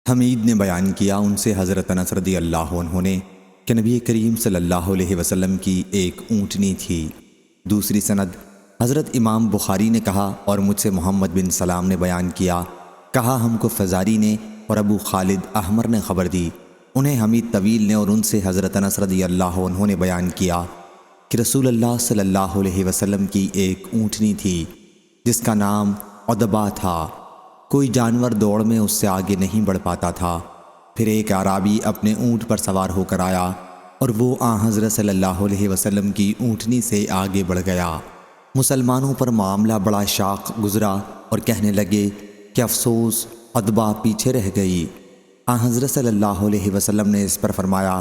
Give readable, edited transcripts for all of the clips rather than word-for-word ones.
حمید نے بیان کیا ان سے حضرت انس رضی اللہ عنہ نے کہ نبی کریم صلی اللہ علیہ وسلم کی ایک اونٹنی تھی۔ دوسری سند حضرت امام بخاری نے کہا اور مجھ سے محمد بن سلام نے بیان کیا، کہا ہم کو فزاری نے اور ابو خالد احمر نے خبر دی، انہیں حمید طویل نے اور ان سے حضرت انس رضی اللہ عنہ نے بیان کیا کہ رسول اللہ صلی اللہ علیہ وسلم کی ایک اونٹنی تھی جس کا نام عدبہ تھا۔ کوئی جانور دوڑ میں اس سے آگے نہیں بڑھ پاتا تھا۔ پھر ایک اعرابی اپنے اونٹ پر سوار ہو کر آیا اور وہ حضرت صلی اللہ علیہ وسلم کی اونٹنی سے آگے بڑھ گیا۔ مسلمانوں پر معاملہ بڑا شاق گزرا اور کہنے لگے کہ افسوس، عدبہ پیچھے رہ گئی۔ حضرت صلی اللہ علیہ وسلم نے اس پر فرمایا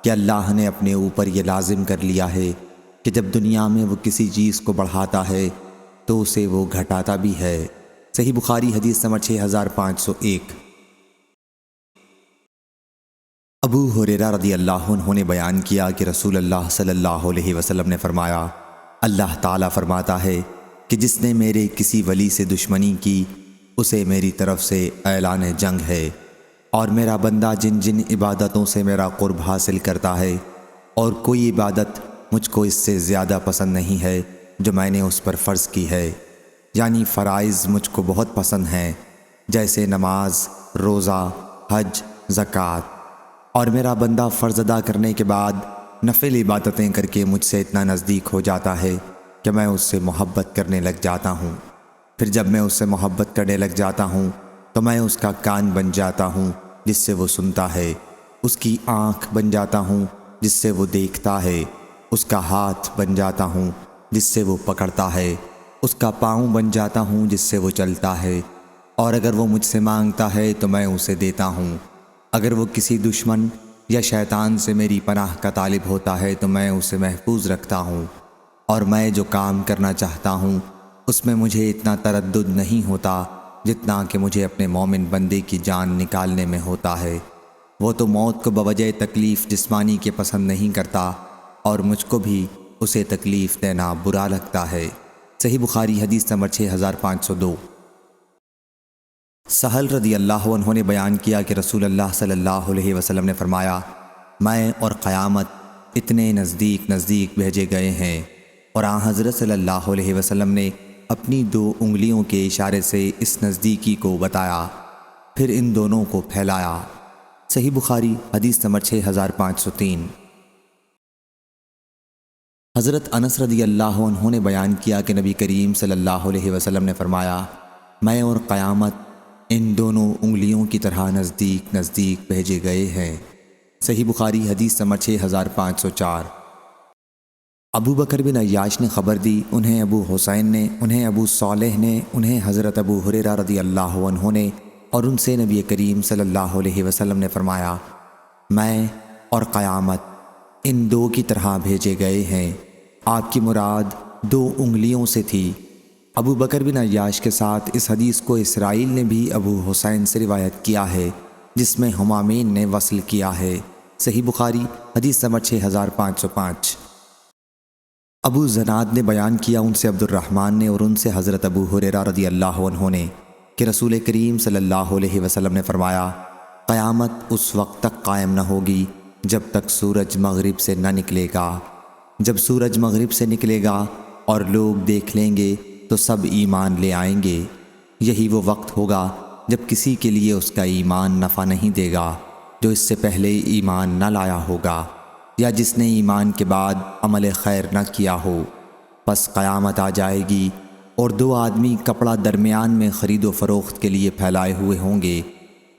کہ اللہ نے اپنے اوپر یہ لازم کر لیا ہے کہ جب دنیا میں وہ کسی چیز کو بڑھاتا ہے تو اسے وہ گھٹاتا بھی ہے۔ صحیح بخاری حدیث نمبر 6501۔ ابو ہریرہ رضی اللہ عنہ نے بیان کیا کہ رسول اللہ صلی اللہ علیہ وسلم نے فرمایا، اللہ تعالیٰ فرماتا ہے کہ جس نے میرے کسی ولی سے دشمنی کی اسے میری طرف سے اعلان جنگ ہے، اور میرا بندہ جن جن عبادتوں سے میرا قرب حاصل کرتا ہے اور کوئی عبادت مجھ کو اس سے زیادہ پسند نہیں ہے جو میں نے اس پر فرض کی ہے، یعنی فرائض مجھ کو بہت پسند ہیں، جیسے نماز، روزہ، حج، زکوٰۃ، اور میرا بندہ فرض ادا کرنے کے بعد نفل عبادتیں کر کے مجھ سے اتنا نزدیک ہو جاتا ہے کہ میں اس سے محبت کرنے لگ جاتا ہوں۔ پھر جب میں اس سے محبت کرنے لگ جاتا ہوں تو میں اس کا کان بن جاتا ہوں جس سے وہ سنتا ہے، اس کی آنکھ بن جاتا ہوں جس سے وہ دیکھتا ہے، اس کا ہاتھ بن جاتا ہوں جس سے وہ پکڑتا ہے، اس کا پاؤں بن جاتا ہوں جس سے وہ چلتا ہے، اور اگر وہ مجھ سے مانگتا ہے تو میں اسے دیتا ہوں۔ اگر وہ کسی دشمن یا شیطان سے میری پناہ کا طالب ہوتا ہے تو میں اسے محفوظ رکھتا ہوں، اور میں جو کام کرنا چاہتا ہوں اس میں مجھے اتنا تردد نہیں ہوتا جتنا کہ مجھے اپنے مومن بندے کی جان نکالنے میں ہوتا ہے۔ وہ تو موت کو بوجہ تکلیف جسمانی کے پسند نہیں کرتا، اور مجھ کو بھی اسے تکلیف دینا برا لگتا ہے۔ صحیح بخاری حدیث نمبر 6502۔ سہل رضی اللہ عنہ نے بیان کیا کہ رسول اللہ صلی اللہ علیہ وسلم نے فرمایا، میں اور قیامت اتنے نزدیک نزدیک بھیجے گئے ہیں، اور حضرت صلی اللہ علیہ وسلم نے اپنی 2 انگلیوں کے اشارے سے اس نزدیکی کو بتایا، پھر ان دونوں کو پھیلایا۔ صحیح بخاری حدیث نمبر 6503۔ حضرت انس رضی اللہ عنہ نے بیان کیا کہ نبی کریم صلی اللہ علیہ وسلم نے فرمایا، میں اور قیامت ان دونوں انگلیوں کی طرح نزدیک نزدیک بھیجے گئے ہیں۔ صحیح بخاری حدیث نمبر 6504۔ ابو بکر بن عیاش نے خبر دی، انہیں ابو حسین نے، انہیں ابو صالح نے، انہیں حضرت ابو ہریرہ رضی اللہ عنہ نے، اور ان سے نبی کریم صلی اللہ علیہ وسلم نے فرمایا، میں اور قیامت ان 2 کی طرح بھیجے گئے ہیں۔ آپ کی مراد 2 انگلیوں سے تھی۔ ابو بکر بن عیاش کے ساتھ اس حدیث کو اسرائیل نے بھی ابو حسین سے روایت کیا ہے، جس میں حمامین نے وصل کیا ہے۔ صحیح بخاری حدیث نمبر 6505۔ ابو زناد نے بیان کیا ان سے عبد الرحمن نے اور ان سے حضرت ابو ہریرہ رضی اللہ عنہ نے کہ رسول کریم صلی اللہ علیہ وسلم نے فرمایا، قیامت اس وقت تک قائم نہ ہوگی جب تک سورج مغرب سے نہ نکلے گا۔ جب سورج مغرب سے نکلے گا اور لوگ دیکھ لیں گے تو سب ایمان لے آئیں گے۔ یہی وہ وقت ہوگا جب کسی کے لیے اس کا ایمان نفع نہیں دے گا جو اس سے پہلے ایمان نہ لایا ہوگا، یا جس نے ایمان کے بعد عمل خیر نہ کیا ہو۔ پس قیامت آ جائے گی اور 2 آدمی کپڑا درمیان میں خرید و فروخت کے لیے پھیلائے ہوئے ہوں گے،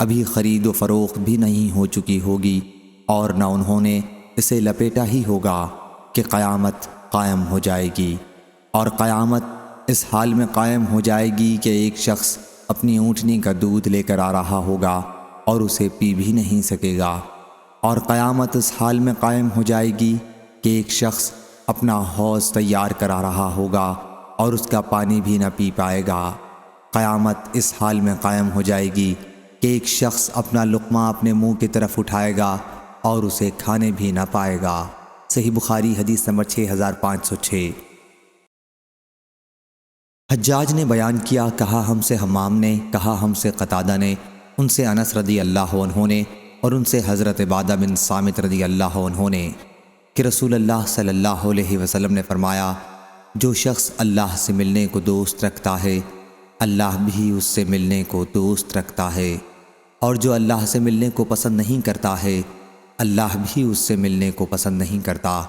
ابھی خرید و فروخت بھی نہیں ہو چکی ہوگی اور نہ انہوں نے اسے لپیٹا ہی ہوگا کہ قیامت قائم ہو جائے گی، اور قیامت اس حال میں قائم ہو جائے گی کہ ایک شخص اپنی اونٹنی کا دودھ لے کر آ رہا ہوگا اور اسے پی بھی نہیں سکے گا، اور قیامت اس حال میں قائم ہو جائے گی کہ ایک شخص اپنا حوض تیار کرا رہا ہوگا اور اس کا پانی بھی نہ پی پائے گا۔ قیامت اس حال میں قائم ہو جائے گی کہ ایک شخص اپنا لقمہ اپنے منہ کی طرف اٹھائے گا اور اسے کھانے بھی نہ پائے گا۔ صحیح بخاری حدیث نمبر 6506۔ حجاج نے بیان کیا، کہا ہم سے حمام نے، کہا ہم سے قتادہ نے، ان سے انس رضی اللہ عنہ نے اور ان سے حضرت عبادہ بن صامت رضی اللہ عنہ نے کہ رسول اللہ صلی اللہ علیہ وسلم نے فرمایا، جو شخص اللہ سے ملنے کو دوست رکھتا ہے اللہ بھی اس سے ملنے کو دوست رکھتا ہے، اور جو اللہ سے ملنے کو پسند نہیں کرتا ہے اللہ بھی اس سے ملنے کو پسند نہیں کرتا۔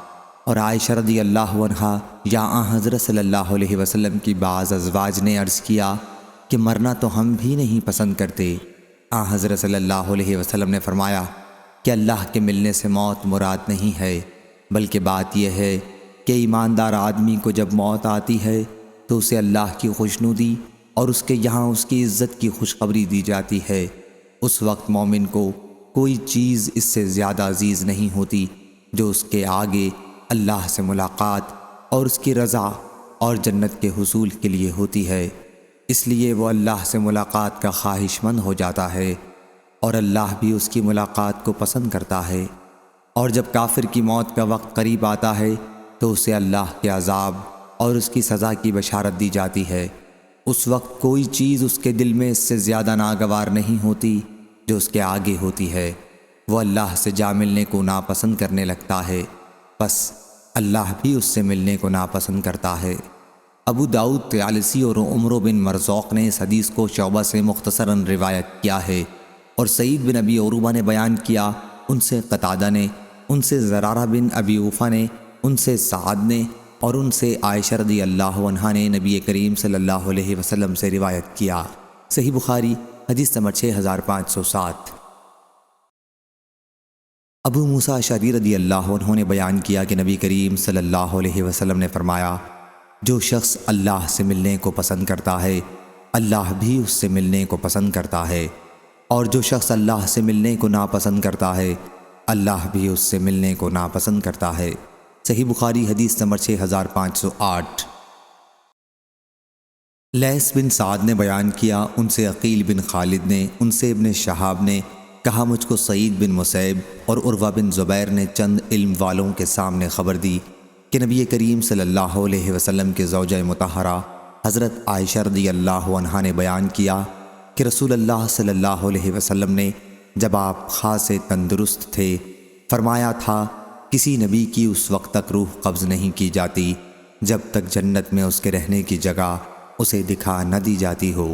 اور عائشہ رضی اللہ عنہا یا حضرت صلی اللہ علیہ وسلم کی بعض ازواج نے عرض کیا کہ مرنا تو ہم بھی نہیں پسند کرتے۔ حضرت صلی اللہ علیہ وسلم نے فرمایا کہ اللہ کے ملنے سے موت مراد نہیں ہے، بلکہ بات یہ ہے کہ ایماندار آدمی کو جب موت آتی ہے تو اسے اللہ کی خوشنودی اور اس کے یہاں اس کی عزت کی خوشخبری دی جاتی ہے۔ اس وقت مومن کو کوئی چیز اس سے زیادہ عزیز نہیں ہوتی جو اس کے آگے اللہ سے ملاقات اور اس کی رضا اور جنت کے حصول کے لیے ہوتی ہے۔ اس لیے وہ اللہ سے ملاقات کا خواہش مند ہو جاتا ہے اور اللہ بھی اس کی ملاقات کو پسند کرتا ہے۔ اور جب کافر کی موت کا وقت قریب آتا ہے تو اسے اللہ کے عذاب اور اس کی سزا کی بشارت دی جاتی ہے۔ اس وقت کوئی چیز اس کے دل میں اس سے زیادہ ناگوار نہیں ہوتی جو اس کے آگے ہوتی ہے۔ وہ اللہ سے جا ملنے کو ناپسند کرنے لگتا ہے، بس اللہ بھی اس سے ملنے کو ناپسند کرتا ہے۔ ابو داؤد طیالسی اور عمرو بن مرزوق نے اس حدیث کو شعبہ سے مختصراً روایت کیا ہے، اور سعید بن ابی عروبہ نے بیان کیا، ان سے قتادہ نے، ان سے زرارہ بن ابی اوفا نے، ان سے سعد نے، اور ان سے عائشہ رضی اللہ عنہا نے نبی کریم صلی اللہ علیہ وسلم سے روایت کیا۔ صحیح بخاری حدیث نمبر 6507۔ ابو موسیٰ اشعری رضی اللہ عنہ نے بیان کیا کہ نبی کریم صلی اللہ علیہ وسلم نے فرمایا، جو شخص اللہ سے ملنے کو پسند کرتا ہے اللہ بھی اس سے ملنے کو پسند کرتا ہے، اور جو شخص اللہ سے ملنے کو ناپسند کرتا ہے اللہ بھی اس سے ملنے کو ناپسند کرتا ہے۔ صحیح بخاری حدیث نمبر 6508۔ لیث بن سعد نے بیان کیا، ان سے عقیل بن خالد نے، ان سے ابن شہاب نے کہا، مجھ کو سعید بن مسیب اور عروہ بن زبیر نے چند علم والوں کے سامنے خبر دی کہ نبی کریم صلی اللہ علیہ وسلم کے زوجہ مطہرہ حضرت عائشہ رضی اللہ عنہا نے بیان کیا کہ رسول اللہ صلی اللہ علیہ وسلم نے جب آپ خاصے تندرست تھے فرمایا تھا، کسی نبی کی اس وقت تک روح قبض نہیں کی جاتی جب تک جنت میں اس کے رہنے کی جگہ اسے دکھا نہ دی جاتی ہو،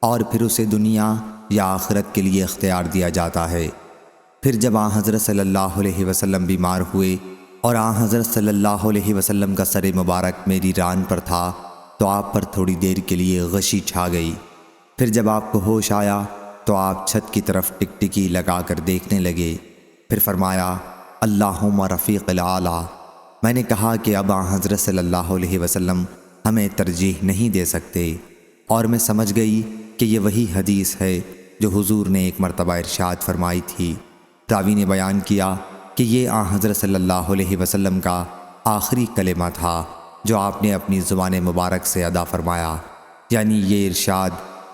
اور پھر اسے دنیا یا آخرت کے لیے اختیار دیا جاتا ہے۔ پھر جب حضرت صلی اللہ علیہ وسلم بیمار ہوئے اور حضرت صلی اللہ علیہ وسلم کا سر مبارک میری ران پر تھا تو آپ پر تھوڑی دیر کے لیے غشی چھا گئی۔ پھر جب آپ کو ہوش آیا تو آپ چھت کی طرف ٹکٹکی لگا کر دیکھنے لگے۔ پھر فرمایا، اللہم رفیق الاعلیٰ۔ میں نے کہا کہ اب حضرت صلی اللہ علیہ وسلم ہمیں ترجیح نہیں دے سکتے، اور میں سمجھ گئی کہ یہ وہی حدیث ہے جو حضور نے ایک مرتبہ ارشاد فرمائی تھی۔ راوی نے بیان کیا کہ یہ حضرت صلی اللہ علیہ وسلم کا آخری کلمہ تھا جو آپ نے اپنی زبان مبارک سے ادا فرمایا، یعنی یہ ارشاد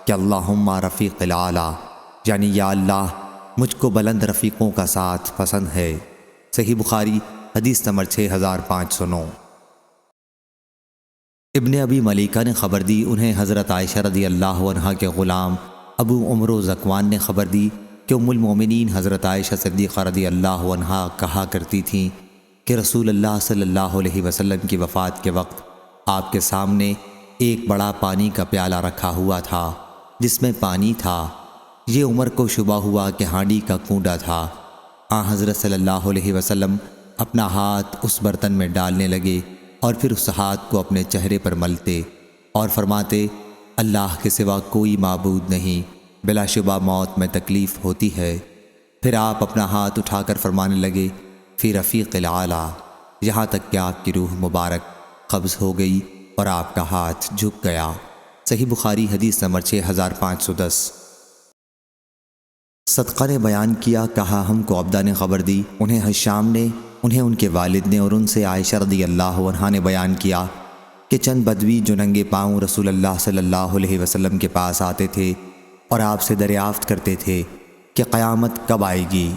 کہ اللہم رفیق الاعلیٰ، یعنی یا اللہ مجھ کو بلند رفیقوں کا ساتھ پسند ہے۔ صحیح بخاری حدیث نمبر 6509۔ ابن ابی ملیکہ نے خبر دی، انہیں حضرت عائشہ رضی اللہ عنہا کے غلام ابو عمرو زکوان نے خبر دی کہ ام المومنین حضرت عائشہ صدیقہ رضی اللہ عنہا کہا کرتی تھیں کہ رسول اللہ صلی اللہ علیہ وسلم کی وفات کے وقت آپ کے سامنے ایک بڑا پانی کا پیالہ رکھا ہوا تھا جس میں پانی تھا۔ یہ عمر کو شبہ ہوا کہ ہانڈی کا کونڈا تھا۔ حضرت صلی اللہ علیہ وسلم اپنا ہاتھ اس برتن میں ڈالنے لگے اور پھر اس ہاتھ کو اپنے چہرے پر ملتے اور فرماتے، اللہ کے سوا کوئی معبود نہیں، بلا شبہ موت میں تکلیف ہوتی ہے۔ پھر آپ اپنا ہاتھ اٹھا کر فرمانے لگے، فی رفیق الاعلیٰ، یہاں تک کہ آپ کی روح مبارک قبض ہو گئی اور آپ کا ہاتھ جھک گیا۔ صحیح بخاری حدیث نمبر 6510۔ صدقہ نے بیان کیا، کہا ہم کو عبدہ نے خبر دی، انہیں حشام نے، انہیں ان کے والد نے، اور ان سے عائشہ رضی اللہ عنہا نے بیان کیا کہ چند بدوی جو ننگے پاؤں رسول اللہ صلی اللہ علیہ وسلم کے پاس آتے تھے اور آپ سے دریافت کرتے تھے کہ قیامت کب آئے گی۔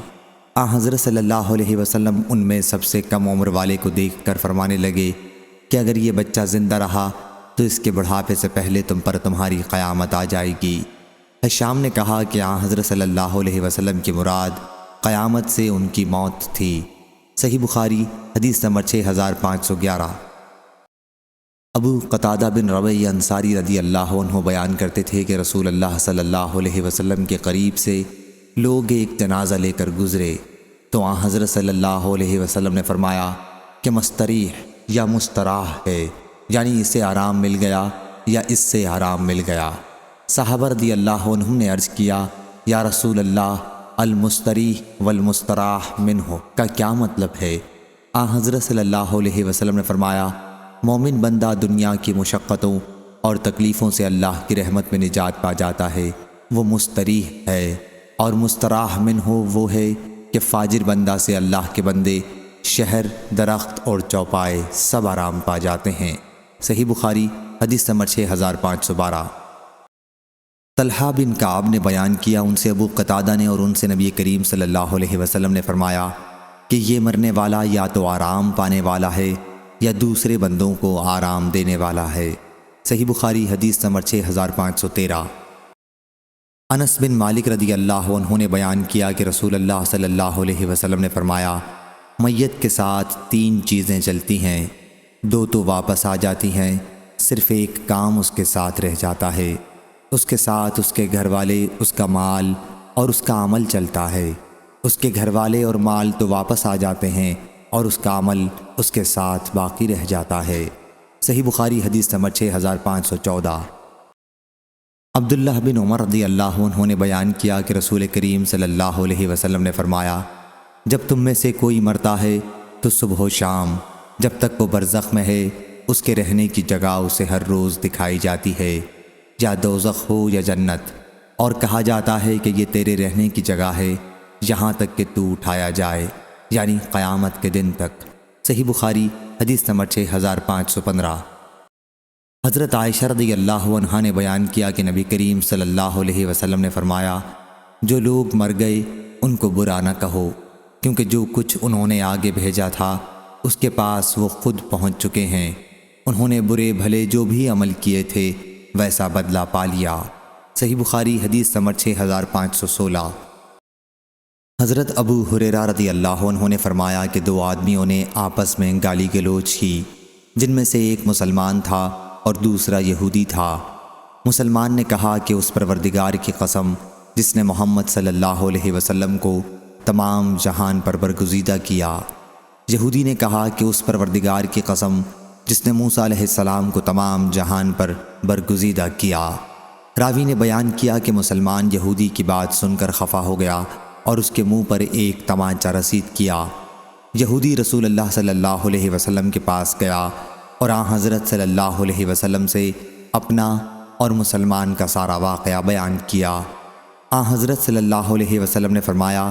حضرت صلی اللہ علیہ وسلم ان میں سب سے کم عمر والے کو دیکھ کر فرمانے لگے کہ اگر یہ بچہ زندہ رہا تو اس کے بڑھاپے سے پہلے تم پر تمہاری قیامت آ جائے گی۔ حشام نے کہا کہ حضرت صلی اللہ علیہ وسلم کی مراد قیامت سے ان کی موت تھی۔ صحیح بخاری حدیث نمبر 6511۔ ابو قتادہ بن ربیع انصاری رضی اللہ عنہ بیان کرتے تھے کہ رسول اللہ صلی اللہ علیہ وسلم کے قریب سے لوگ ایک جنازہ لے کر گزرے تو حضرت صلی اللہ علیہ وسلم نے فرمایا کہ مستریح یا مستراح ہے، یعنی اسے آرام مل گیا یا اس سے آرام مل گیا۔ صحابہ رضی اللہ عنہم نے عرض کیا یا رسول اللہ، المستریح والمستراح منہ کا کیا مطلب ہے؟ حضرت صلی اللہ علیہ وسلم نے فرمایا مومن بندہ دنیا کی مشقتوں اور تکلیفوں سے اللہ کی رحمت میں نجات پا جاتا ہے، وہ مستریح ہے، اور مستراح منہ وہ ہے کہ فاجر بندہ سے اللہ کے بندے شہر، درخت اور چوپائے سب آرام پا جاتے ہیں۔ صحیح بخاری حدیث نمبر 6512۔ طلحہ بن کعب نے بیان کیا ان سے ابو قتادہ نے اور ان سے نبی کریم صلی اللہ علیہ وسلم نے فرمایا کہ یہ مرنے والا یا تو آرام پانے والا ہے یا دوسرے بندوں کو آرام دینے والا ہے۔ صحیح بخاری حدیث نمبر 6513۔ انس بن مالک رضی اللہ عنہ نے بیان کیا کہ رسول اللہ صلی اللہ علیہ وسلم نے فرمایا میت کے ساتھ 3 چیزیں چلتی ہیں، 2 تو واپس آ جاتی ہیں، صرف ایک کام اس کے ساتھ رہ جاتا ہے، اس کے ساتھ اس کے گھر والے، اس کا مال اور اس کا عمل چلتا ہے۔ اس کے گھر والے اور مال تو واپس آ جاتے ہیں اور اس کا عمل اس کے ساتھ باقی رہ جاتا ہے۔ صحیح بخاری حدیث نمبر 6514۔ عبداللہ بن عمر رضی اللہ عنہ نے بیان کیا کہ رسول کریم صلی اللہ علیہ وسلم نے فرمایا جب تم میں سے کوئی مرتا ہے تو صبح و شام جب تک وہ برزخ میں ہے اس کے رہنے کی جگہ اسے ہر روز دکھائی جاتی ہے، یا دوزخ ہو یا جنت، اور کہا جاتا ہے کہ یہ تیرے رہنے کی جگہ ہے یہاں تک کہ تو اٹھایا جائے، یعنی قیامت کے دن تک۔ صحیح بخاری حدیث نمبر 6515۔ حضرت عائشہ رضی اللہ عنہا نے بیان کیا کہ نبی کریم صلی اللہ علیہ وسلم نے فرمایا جو لوگ مر گئے ان کو برا نہ کہو، کیونکہ جو کچھ انہوں نے آگے بھیجا تھا اس کے پاس وہ خود پہنچ چکے ہیں، انہوں نے برے بھلے جو بھی عمل کیے تھے ویسا بدلہ پا لیا۔ صحیح بخاری حدیث نمبر 6516۔ حضرت ابو ہریرہ رضی اللہ عنہ نے فرمایا کہ 2 آدمیوں نے آپس میں گالی گلوچ کی، جن میں سے ایک مسلمان تھا اور دوسرا یہودی تھا۔ مسلمان نے کہا کہ اس پروردگار کی قسم جس نے محمد صلی اللہ علیہ وسلم کو تمام جہان پر برگزیدہ کیا۔ یہودی نے کہا کہ اس پروردگار کی قسم جس نے موسیٰ علیہ السلام کو تمام جہان پر برگزیدہ کیا۔ راوی نے بیان کیا کہ مسلمان یہودی کی بات سن کر خفا ہو گیا اور اس کے منہ پر ایک تمانچہ رسید کیا۔ یہودی رسول اللہ صلی اللہ علیہ وسلم کے پاس گیا اور حضرت صلی اللہ علیہ وسلم سے اپنا اور مسلمان کا سارا واقعہ بیان کیا۔ حضرت صلی اللہ علیہ وسلم نے فرمایا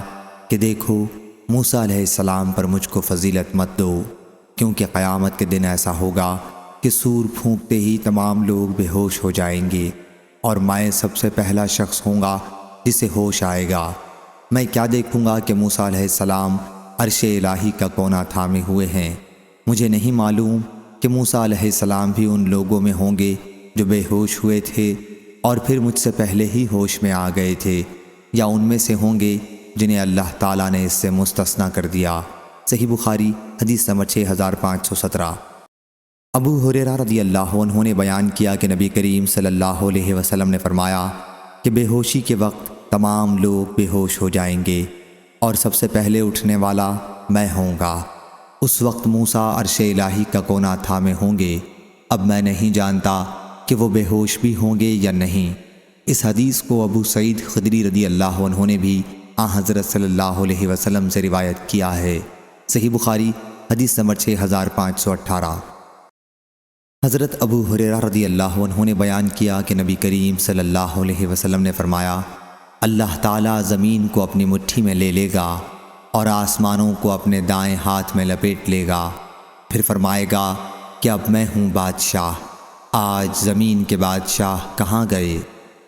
کہ دیکھو موسیٰ علیہ السلام پر مجھ کو فضیلت مت دو، کیونکہ قیامت کے دن ایسا ہوگا کہ سور پھونکتے ہی تمام لوگ بے ہوش ہو جائیں گے اور میں سب سے پہلا شخص ہوں گا جسے ہوش آئے گا۔ میں کیا دیکھوں گا کہ موسیٰ علیہ السلام عرش الہی کا کونا تھامے ہوئے ہیں۔ مجھے نہیں معلوم کہ موسیٰ علیہ السلام بھی ان لوگوں میں ہوں گے جو بے ہوش ہوئے تھے اور پھر مجھ سے پہلے ہی ہوش میں آ گئے تھے، یا ان میں سے ہوں گے جنہیں اللہ تعالیٰ نے اس سے مستثنیٰ کر دیا۔ صحیح بخاری حدیث نمبر 6517۔ ابو ہریرہ رضی اللہ عنہ نے بیان کیا کہ نبی کریم صلی اللہ علیہ وسلم نے فرمایا کہ بے ہوشی کے وقت تمام لوگ بے ہوش ہو جائیں گے اور سب سے پہلے اٹھنے والا میں ہوں گا۔ اس وقت موسیٰ عرش الہی کا کونا تھامے ہوں گے۔ اب میں نہیں جانتا کہ وہ بے ہوش بھی ہوں گے یا نہیں۔ اس حدیث کو ابو سعید خدری رضی اللہ عنہ نے بھی حضرت صلی اللہ علیہ وسلم سے روایت کیا ہے۔ صحیح بخاری حدیث نمبر 6518۔ حضرت ابو ہریرہ رضی اللہ عنہ نے بیان کیا کہ نبی کریم صلی اللہ علیہ وسلم نے فرمایا اللہ تعالیٰ زمین کو اپنی مٹھی میں لے لے گا اور آسمانوں کو اپنے دائیں ہاتھ میں لپیٹ لے گا، پھر فرمائے گا کہ اب میں ہوں بادشاہ، آج زمین کے بادشاہ کہاں گئے؟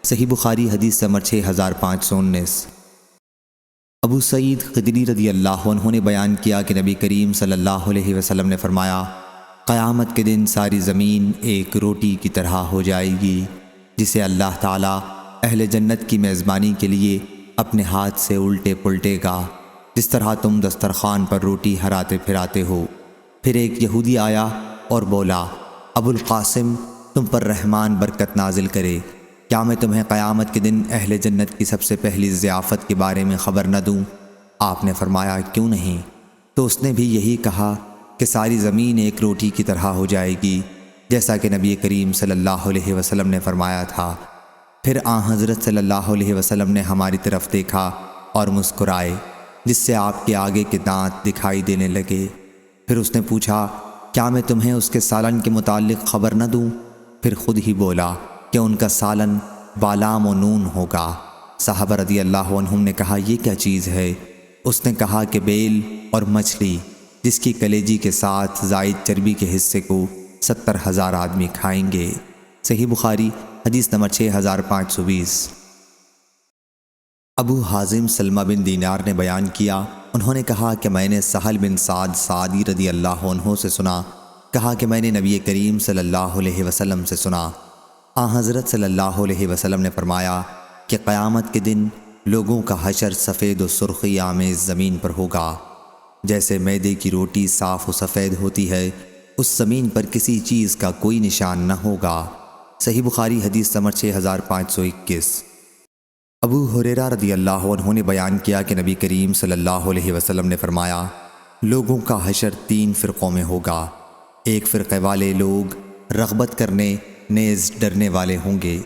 صحیح بخاری حدیث نمبر 6519۔ ابو سعید خدری رضی اللہ عنہ نے بیان کیا کہ نبی کریم صلی اللہ علیہ وسلم نے فرمایا قیامت کے دن ساری زمین ایک روٹی کی طرح ہو جائے گی جسے اللہ تعالیٰ اہل جنت کی میزبانی کے لیے اپنے ہاتھ سے الٹے پلٹے گا، جس طرح تم دسترخوان پر روٹی ہراتے پھراتے ہو۔ پھر ایک یہودی آیا اور بولا، ابو القاسم، تم پر رحمان برکت نازل کرے، کیا میں تمہیں قیامت کے دن اہل جنت کی سب سے پہلی ضیافت کے بارے میں خبر نہ دوں؟ آپ نے فرمایا، کیوں نہیں؟ تو اس نے بھی یہی کہا کہ ساری زمین ایک روٹی کی طرح ہو جائے گی، جیسا کہ نبی کریم صلی اللہ علیہ وسلم نے فرمایا تھا۔ پھر آن حضرت صلی اللہ علیہ وسلم نے ہماری طرف دیکھا اور مسکرائے، جس سے آپ کے آگے کے دانت دکھائی دینے لگے۔ پھر اس نے پوچھا، کیا میں تمہیں اس کے سالن کے متعلق خبر نہ دوں؟ پھر خود ہی بولا کہ ان کا سالن بالام و نون ہوگا۔ صحابہ رضی اللہ عنہم نے کہا، یہ کیا چیز ہے؟ اس نے کہا کہ بیل اور مچھلی، جس کی کلیجی کے ساتھ زائد چربی کے حصے کو 70,000 آدمی کھائیں گے۔ صحیح بخاری حدیث نمبر 6520۔ ابو حازم سلمہ بن دینار نے بیان کیا، انہوں نے کہا کہ میں نے سہل بن سعد سعدی رضی اللہ عنہ سے سنا، کہا کہ میں نے نبی کریم صلی اللہ علیہ وسلم سے سنا، حضرت صلی اللہ علیہ وسلم نے فرمایا کہ قیامت کے دن لوگوں کا حشر سفید و سرخی آمیز زمین پر ہوگا، جیسے میدے کی روٹی صاف و سفید ہوتی ہے، اس زمین پر کسی چیز کا کوئی نشان نہ ہوگا۔ صحیح بخاری حدیث نمبر 6521۔ ابو ہریرہ رضی اللہ عنہ نے بیان کیا کہ نبی کریم صلی اللہ علیہ وسلم نے فرمایا، لوگوں کا حشر 3 فرقوں میں ہوگا۔ ایک فرقے والے لوگ رغبت کرنے نیز ڈرنے والے ہوں گے،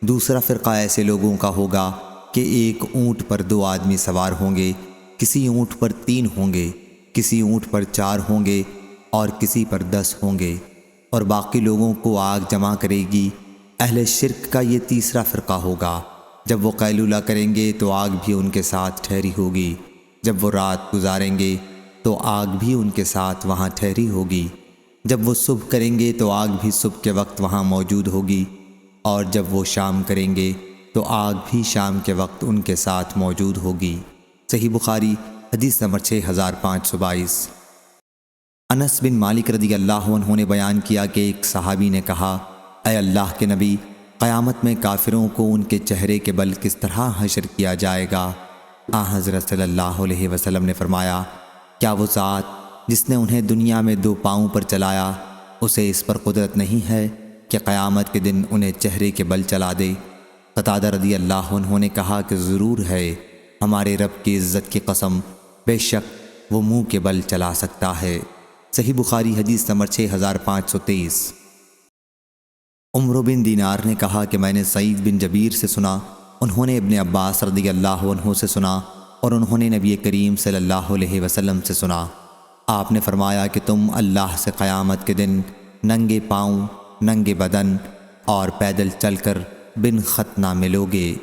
دوسرا فرقہ ایسے لوگوں کا ہوگا کہ ایک اونٹ پر 2 آدمی سوار ہوں گے، کسی اونٹ پر 3 ہوں گے، کسی اونٹ پر 4 ہوں گے اور کسی پر 10 ہوں گے، اور باقی لوگوں کو آگ جمع کرے گی۔ اہل شرک کا یہ تیسرا فرقہ ہوگا، جب وہ قیلولہ کریں گے تو آگ بھی ان کے ساتھ ٹھہری ہوگی، جب وہ رات گزاریں گے تو آگ بھی ان کے ساتھ وہاں ٹھہری ہوگی، جب وہ صبح کریں گے تو آگ بھی صبح کے وقت وہاں موجود ہوگی، اور جب وہ شام کریں گے تو آگ بھی شام کے وقت ان کے ساتھ موجود ہوگی۔ صحیح بخاری حدیث نمبر 6522۔ انس بن مالک رضی اللہ عنہ نے بیان کیا کہ ایک صحابی نے کہا، اے اللہ کے نبی، قیامت میں کافروں کو ان کے چہرے کے بل کس طرح حشر کیا جائے گا؟ حضرت صلی اللہ علیہ وسلم نے فرمایا، کیا وہ ذات جس نے انہیں دنیا میں 2 پاؤں پر چلایا، اسے اس پر قدرت نہیں ہے کہ قیامت کے دن انہیں چہرے کے بل چلا دے؟ قتادہ رضی اللہ عنہ نے کہا کہ ضرور ہے، ہمارے رب کی عزت کی قسم، بے شک وہ منہ کے بل چلا سکتا ہے۔ صحیح بخاری حدیث نمبر 6523۔ عمرو بن دینار نے کہا کہ میں نے سعید بن جبیر سے سنا، انہوں نے ابن عباس رضی اللہ عنہ سے سنا، اور انہوں نے نبی کریم صلی اللہ علیہ وسلم سے سنا۔ آپ نے فرمایا کہ تم اللہ سے قیامت کے دن ننگے پاؤں، ننگے بدن اور پیدل چل کر بن ختنہ ملو گے۔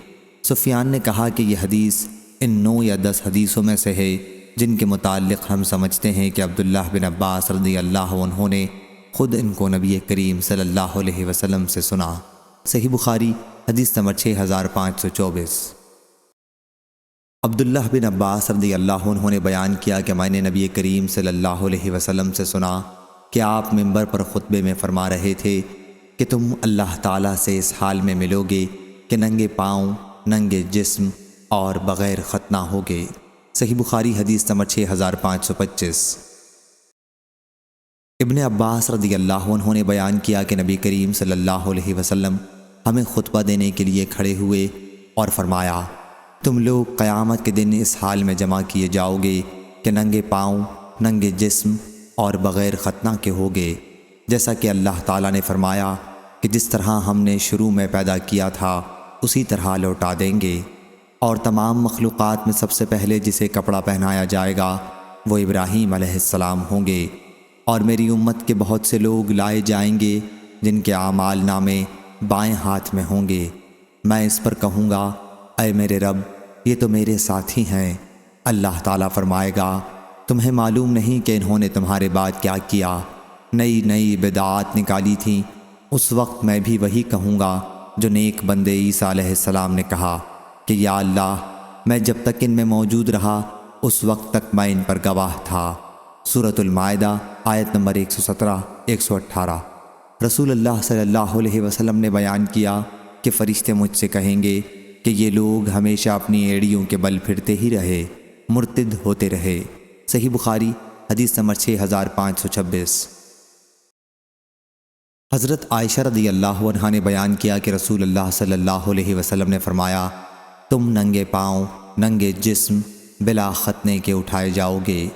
سفیان نے کہا کہ یہ حدیث ان 9 یا 10 حدیثوں میں سے ہے جن کے متعلق ہم سمجھتے ہیں کہ عبداللہ بن عباس رضی اللہ عنہ نے خود ان کو نبی کریم صلی اللہ علیہ وسلم سے سنا۔ صحیح بخاری حدیث نمبر 6524۔ عبداللہ بن عباس رضی اللہ عنہ نے بیان کیا کہ میں نے نبی کریم صلی اللہ علیہ وسلم سے سنا کہ آپ منبر پر خطبے میں فرما رہے تھے کہ تم اللہ تعالیٰ سے اس حال میں ملو گے کہ ننگے پاؤں، ننگے جسم اور بغیر ختنہ ہوگے۔ صحیح بخاری حدیث نمبر 6525۔ ابن عباس رضی اللہ عنہ نے بیان کیا کہ نبی کریم صلی اللہ علیہ وسلم ہمیں خطبہ دینے کے لیے کھڑے ہوئے اور فرمایا، تم لوگ قیامت کے دن اس حال میں جمع کیے جاؤ گے کہ ننگے پاؤں، ننگے جسم اور بغیر ختنہ کے ہوگے، جیسا کہ اللہ تعالیٰ نے فرمایا کہ جس طرح ہم نے شروع میں پیدا کیا تھا اسی طرح لوٹا دیں گے۔ اور تمام مخلوقات میں سب سے پہلے جسے کپڑا پہنایا جائے گا وہ ابراہیم علیہ السلام ہوں گے، اور میری امت کے بہت سے لوگ لائے جائیں گے جن کے اعمال نامے بائیں ہاتھ میں ہوں گے۔ میں اس پر کہوں گا، اے میرے رب، یہ تو میرے ساتھی ہیں۔ اللہ تعالیٰ فرمائے گا، تمہیں معلوم نہیں کہ انہوں نے تمہارے بعد کیا کیا، نئی نئی بدعات نکالی تھیں۔ اس وقت میں بھی وہی کہوں گا جو نیک بندے عیسیٰ علیہ السلام نے کہا کہ یا اللہ، میں جب تک ان میں موجود رہا اس وقت تک میں ان پر گواہ تھا۔ سورۃ المائدہ آیت نمبر 117 118۔ رسول اللہ صلی اللہ علیہ وسلم نے بیان کیا کہ فرشتے مجھ سے کہیں گے کہ یہ لوگ ہمیشہ اپنی ایڑیوں کے بل پھرتے ہی رہے، مرتد ہوتے رہے۔ صحیح بخاری حدیث نمبر 6526۔ حضرت عائشہ رضی اللہ عنہا نے بیان کیا کہ رسول اللہ صلی اللہ علیہ وسلم نے فرمایا، تم ننگے پاؤں، ننگے جسم بلا ختنے کے اٹھائے جاؤ گے۔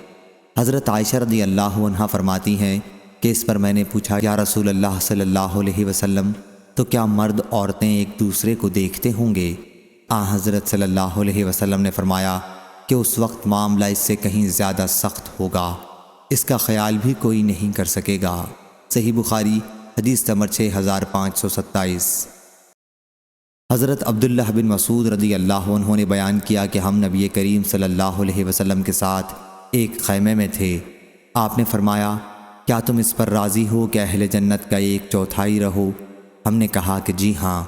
حضرت عائشہ رضی اللہ عنہا فرماتی ہیں کہ اس پر میں نے پوچھا، یا رسول اللہ صلی اللہ علیہ وسلم، تو کیا مرد عورتیں ایک دوسرے کو دیکھتے ہوں گے؟ حضرت صلی اللہ علیہ وسلم نے فرمایا کہ اس وقت معاملہ اس سے کہیں زیادہ سخت ہوگا، اس کا خیال بھی کوئی نہیں کر سکے گا۔ صحیح بخاری حدیث نمبر 6527۔ حضرت عبداللہ بن مسعود رضی اللہ عنہ نے بیان کیا کہ ہم نبی کریم صلی اللہ علیہ وسلم کے ساتھ ایک خیمے میں تھے۔ آپ نے فرمایا، کیا تم اس پر راضی ہو کہ اہل جنت کا 1/4 رہو؟ ہم نے کہا کہ جی ہاں۔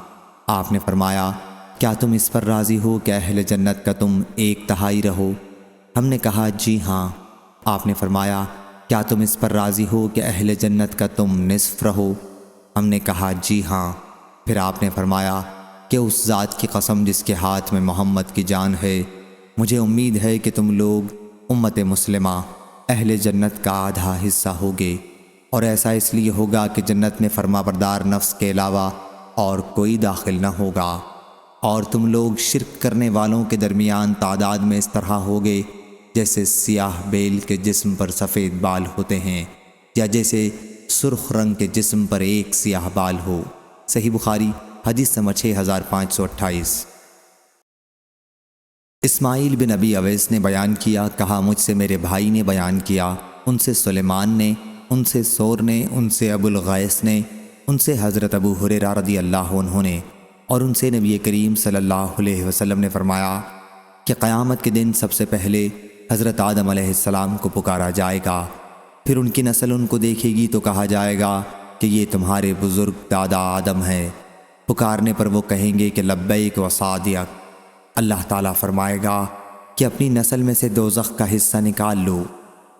آپ نے فرمایا، کیا تم اس پر راضی ہو کہ اہل جنت کا تم 1/3 رہو؟ ہم نے کہا جی ہاں۔ آپ نے فرمایا، کیا تم اس پر راضی ہو کہ اہل جنت کا تم نصف رہو؟ ہم نے کہا جی ہاں۔ پھر آپ نے فرمایا کہ اس ذات کی قسم جس کے ہاتھ میں محمد کی جان ہے، مجھے امید ہے کہ تم لوگ امت مسلمہ اہل جنت کا آدھا حصہ ہوگے، اور ایسا اس لیے ہوگا کہ جنت میں فرما بردار نفس کے علاوہ اور کوئی داخل نہ ہوگا، اور تم لوگ شرک کرنے والوں کے درمیان تعداد میں اس طرح ہوگے جیسے سیاہ بیل کے جسم پر سفید بال ہوتے ہیں، یا جیسے سرخ رنگ کے جسم پر ایک سیاہ بال ہو۔ صحیح بخاری حدیث نمبر 6528۔ اسماعیل بن ابی اویس نے بیان کیا، کہا مجھ سے میرے بھائی نے بیان کیا، ان سے سلیمان نے، ان سے سور نے، ان سے ابو الغیث نے، ان سے حضرت ابو ہریرہ رضی اللہ عنہ نے، اور ان سے نبی کریم صلی اللہ علیہ وسلم نے فرمایا کہ قیامت کے دن سب سے پہلے حضرت آدم علیہ السلام کو پکارا جائے گا، پھر ان کی نسل ان کو دیکھے گی تو کہا جائے گا کہ یہ تمہارے بزرگ دادا آدم ہے۔ پکارنے پر وہ کہیں گے کہ لبیک و صادق۔ اللہ تعالیٰ فرمائے گا کہ اپنی نسل میں سے دوزخ کا حصہ نکال لو۔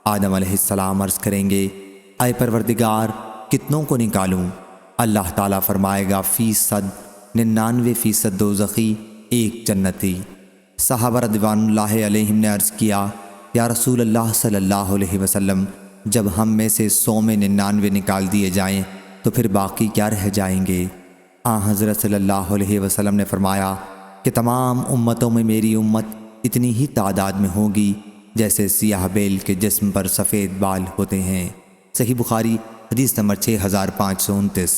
آدم علیہ السلام عرض کریں گے، اے پروردگار کتنوں کو نکالوں؟ اللہ تعالیٰ فرمائے گا 99% دوزخی، 1 جنتی۔ صحابہ رضوان اللہ علیہم نے عرض کیا، یا رسول اللہ صلی اللہ علیہ وسلم، جب ہم میں سے 100 میں 99 نکال دیے جائیں تو پھر باقی کیا رہ جائیں گے؟ حضرت صلی اللہ علیہ وسلم نے فرمایا کہ تمام امتوں میں میری امت اتنی ہی تعداد میں ہوگی جیسے سیاہ بیل کے جسم پر سفید بال ہوتے ہیں۔ صحیح بخاری حدیث نمبر 6529۔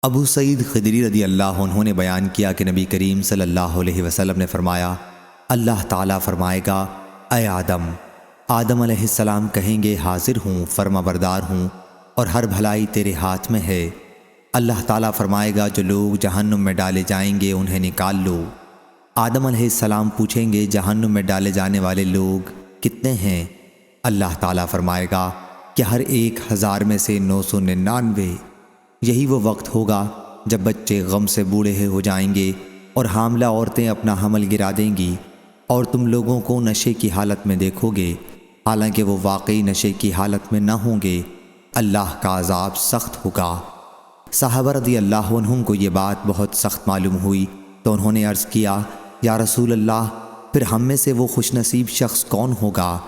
ابو سعید خدری رضی اللہ عنہ نے بیان کیا کہ نبی کریم صلی اللہ علیہ وسلم نے فرمایا، اللہ تعالیٰ فرمائے گا، اے آدم۔ آدم علیہ السلام کہیں گے، حاضر ہوں، فرما بردار ہوں، اور ہر بھلائی تیرے ہاتھ میں ہے۔ اللہ تعالیٰ فرمائے گا، جو لوگ جہنم میں ڈالے جائیں گے انہیں نکال لو۔ آدم علیہ السلام پوچھیں گے، جہنم میں ڈالے جانے والے لوگ کتنے ہیں؟ اللہ تعالیٰ فرمائے گا کہ ہر 1000 میں سے 999۔ یہی وہ وقت ہوگا جب بچے غم سے بوڑھے ہو جائیں گے اور حاملہ عورتیں اپنا حمل گرا دیں گی، اور تم لوگوں کو نشے کی حالت میں دیکھو گے، حالانکہ وہ واقعی نشے کی حالت میں نہ ہوں گے۔ اللہ کا عذاب سخت ہوگا۔ صحابہ رضی اللہ عنہم کو یہ بات بہت سخت معلوم ہوئی تو انہوں نے عرض کیا، یا رسول اللہ، پھر ہم میں سے وہ خوش نصیب شخص کون ہوگا؟